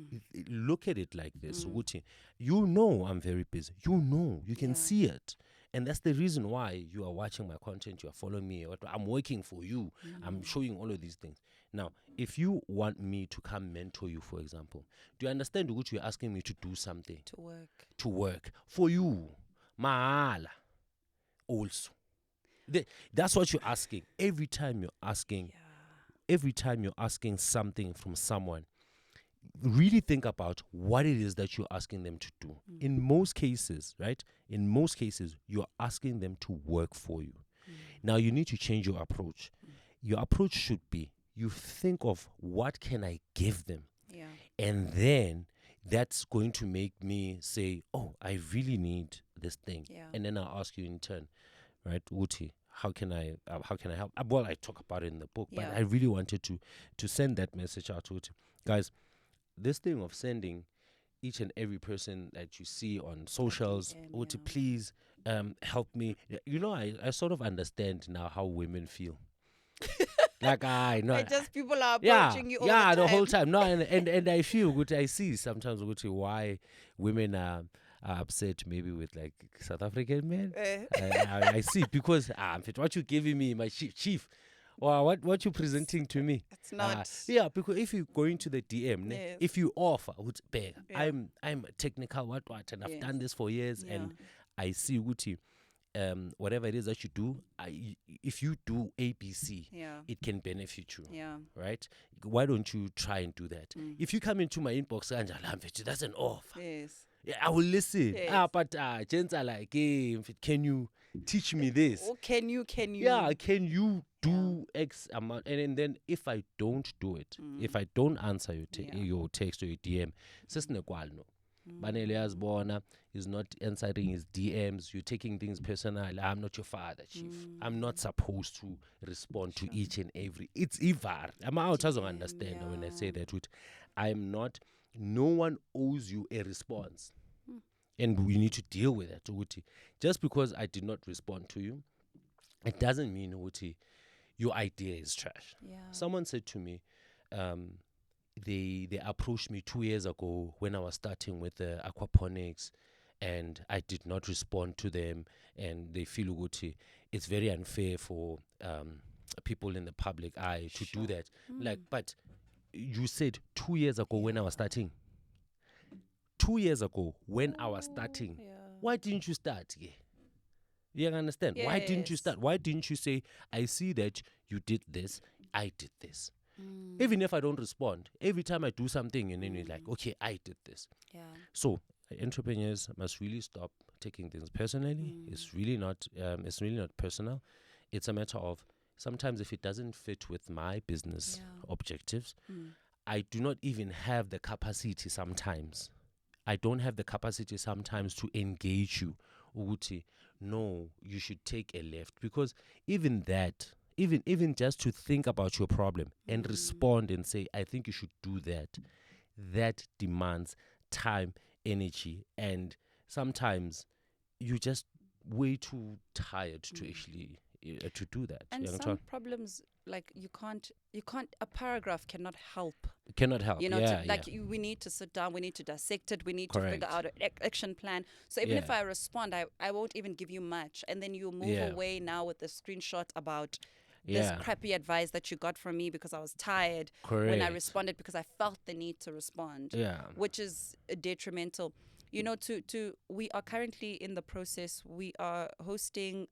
look at it like this, Wuti. You know I'm very busy. You know you can Yeah. see it. And that's the reason why you are watching my content, you are following me. I'm working for you. I'm showing all of these things. Now, if you want me to come mentor you, for example, do you understand what you're asking me to do something? To work. To work for you. Mahala. Also. That's what you're asking. Every time you're asking something from someone, really think about what it is that you're asking them to do. In most cases, right? In most cases, you're asking them to work for you. Now, you need to change your approach. Your approach should be, you think of what can I give them? Yeah. And then that's going to make me say, oh, I really need this thing. Yeah. And then I'll ask you in turn, right, Uti, how can I help? Well, I talk about it in the book, but Yeah. I really wanted to send that message out to Uti. Guys, this thing of sending each and every person that you see on socials, DM, Uti, yeah. please help me. You know, I sort of understand now how women feel. Like I know, Just people are yeah, approaching you all yeah, the the whole time. time. No, and I feel good. I see sometimes good why women are upset maybe with like South African men. I see because what you giving me, my chief, or what you presenting to me. It's not. Yeah, because if you go into the DM, ne, Yes. if you offer, would beg, Yeah. I'm technical, what, and I've Yes. done this for years, Yeah. and I see Guti, whatever it is that you do, if you do ABC, Yeah. it can benefit you. Yeah. Right? Why don't you try and do that? If you come into my inbox, that's an offer. Yes. Yeah, I will listen. Yes. But gents are like, hey, can you teach me this? Oh, can you? Yeah, can you do X amount? And then if I don't do it, if I don't answer your text or your DM, no. Banele Rewo is not answering his DMs. You're taking things personal. I'm not your father, chief. I'm not supposed to respond to each and every. It's Ivar. I'm out as understand when I say that. I'm not. No one owes you a response, and we need to deal with that. Uti. Just because I did not respond to you, it doesn't mean Uti, your idea is trash. Yeah. Someone said to me, they approached me 2 years ago when I was starting with the aquaponics, and I did not respond to them, and they feel Uti, it's very unfair for people in the public eye to do that. Like, but you said 2 years ago when I was starting. 2 years ago when I was starting, why didn't you start? Yeah. You understand? Why didn't you start? Why didn't you say, I see that you did this, I did this? Even if I don't respond, every time I do something, and then you're like, okay, I did this. Yeah. So entrepreneurs must really stop taking things personally. It's really not personal. It's a matter of sometimes if it doesn't fit with my business objectives, I do not even have the capacity sometimes. I don't have the capacity sometimes to engage you. Uguti, no, you should take a left. Because even that, even just to think about your problem and respond and say, I think you should do that, that demands time, energy, and sometimes you're just way too tired to actually to do that. And some problems, like you can't, a paragraph cannot help. Cannot help. You know, we need to sit down, we need to dissect it, we need to figure out an action plan. So even if I respond, I won't even give you much. And then you move away now with the screenshot about this crappy advice that you got from me because I was tired when I responded because I felt the need to respond, which is detrimental. You know, we are currently in the process, we are hosting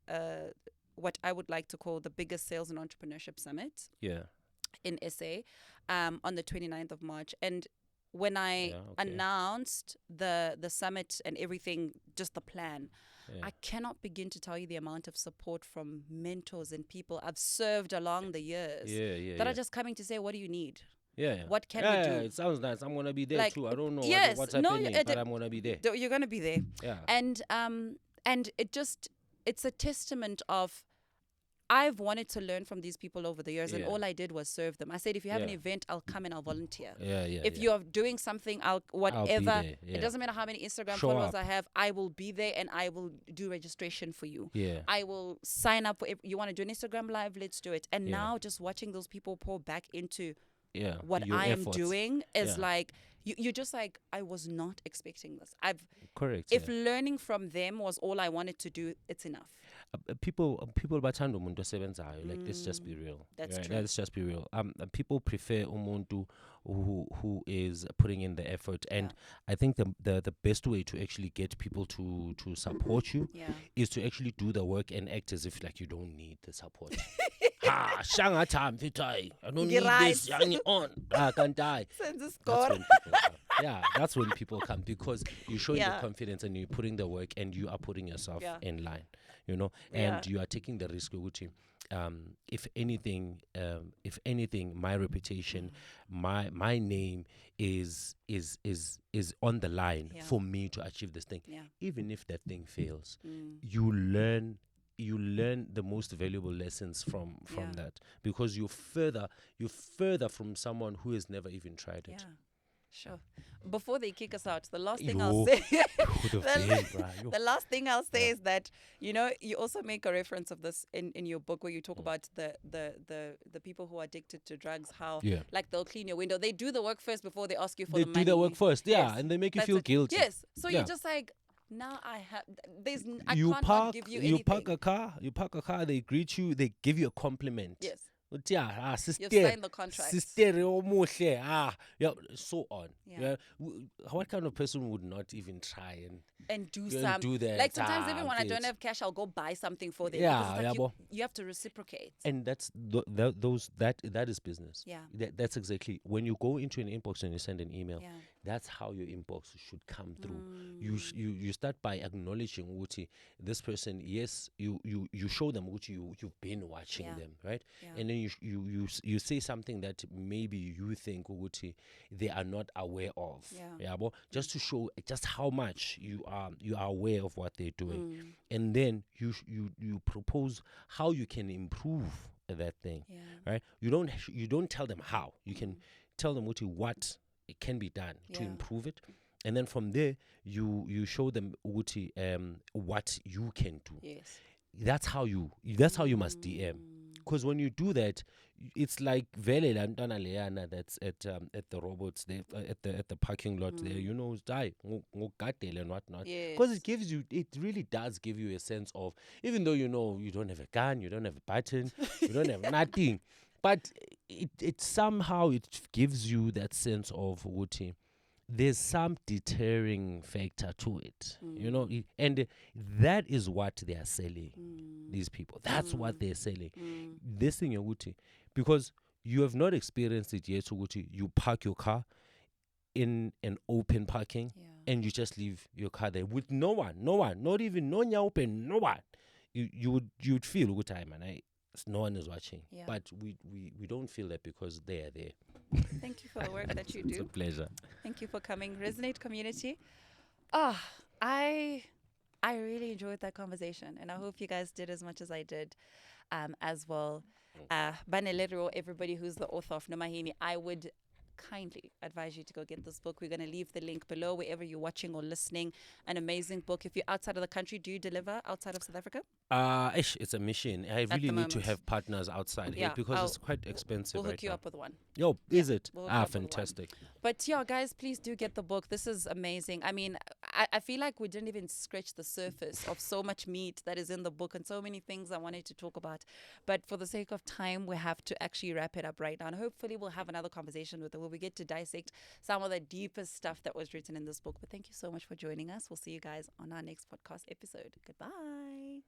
what I would like to call the biggest sales and entrepreneurship summit Yeah. in SA on the 29th of March. And when I Yeah. Okay. announced the summit and everything, just the plan, Yeah. I cannot begin to tell you the amount of support from mentors and people I've served along the years Yeah. Yeah. that Yeah. are just coming to say, what do you need? Yeah. Yeah. What can we Yeah, do? it sounds nice. I'm gonna be there Like, too. I don't know yes, what's no, happening, but I'm gonna be there. you're going to be there. Yeah. And it's a testament of, I've wanted to learn from these people over the years, and Yeah. all I did was serve them. I said, if you have an Yeah. event, I'll come and I'll volunteer. Yeah. Yeah. If yeah. you're doing something, whatever. there, yeah. It doesn't matter how many Instagram Show followers up. I have. I will be there and I will do registration for you. Yeah. I will sign up for. If you want to do an Instagram live, let's do it. And Yeah. now, just watching those people pour back into Yeah. what Your I am efforts. doing is Yeah. like, you're just like, I was not expecting this. Correct. If yeah. learning from them was all I wanted to do, it's enough. People bathanda umuntu osebenzayo. Like, let's just be real. That's right? true. Let's just be real. People prefer umuntu who is putting in the effort, and I think the best way to actually get people to support you Yeah. is to actually do the work and act as if like you don't need the support. Ha, shanga time fitai. I don't need this. Yangi on. I can die. That's when people come. Yeah, that's when people come, because you're showing the confidence and you're putting the work and you are putting yourself in line, you know, and you are taking the risk. If anything, my reputation, my name is on the line for me to achieve this thing. Yeah. Even if that thing fails, you learn the most valuable lessons from that, because you're further from someone who has never even tried it. Yeah. Sure. Before they kick us out, the last thing Yo, I'll say, would have been, bruh. Yo. the last thing I'll say is that, you know, you also make a reference of this in your book, where you talk about the people who are addicted to drugs, how like they'll clean your window. They do the work first before they ask you for They the money. do the work first, Yes, and they make you that's feel it. guilty. Yes. So Yeah. you're just like, now I have, I You can't not park, give you anything. you park a car, they greet you, they give you a compliment. Yes. Sister, You've signed the contract. sister, yeah, so on. Yeah. What kind of person would not even try And do and some, do that? like sometimes even when I don't have cash, I'll go buy something for them. Yeah, because it's like yeah, you have to reciprocate. And that is business. Yeah. That's exactly, when you go into an inbox and you send an email. Yeah. That's how your inbox should come through. You start by acknowledging Uti, this person. Yes, you show them Uti, you've been watching them, right? Yeah. And then you say something that maybe you think Uti they are not aware of. Yeah. But just to show just how much you are aware of what they're doing, and then you propose how you can improve that thing, right? You don't tell them how. You can tell them what it can be done to improve it, and then from there you show them what you can do. Yes. That's how you must DM, because when you do that, it's like Vele Lantana Leana that's at the robots there, at the parking lot there, you know, die and whatnot, because it really does give you a sense of, even though you know you don't have a gun, you don't have a button, you don't have nothing, but it somehow it gives you that sense of Wuti. There's some deterring factor to it, you know, and that is what they are selling. These people, that's what they're selling. This thing, Wuti, because you have not experienced it yet. So Wuti, you park your car in an open parking, and you just leave your car there with no one, not even no open, no one. You'd feel good time, and no one is watching, but we don't feel that because they are there. Thank you for the work that you do. It's a pleasure. Thank you for coming. Resonate community. I really enjoyed that conversation, and I hope you guys did as much as I did as well. Banele Rewo, everybody who's the author of Nomahini, I would kindly advise you to go get this book. We're going to leave the link below wherever you're watching or listening. An amazing book. If you're outside of the country, do you deliver outside of South Africa? It's a mission. I really need to have partners outside here because it's quite expensive. We'll hook you up with one. Yo, is it? We'll fantastic. But guys, please do get the book. This is amazing. I mean, I feel like we didn't even scratch the surface of so much meat that is in the book and so many things I wanted to talk about. But for the sake of time, we have to actually wrap it up right now. And hopefully we'll have another conversation with it where we get to dissect some of the deepest stuff that was written in this book. But thank you so much for joining us. We'll see you guys on our next podcast episode. Goodbye.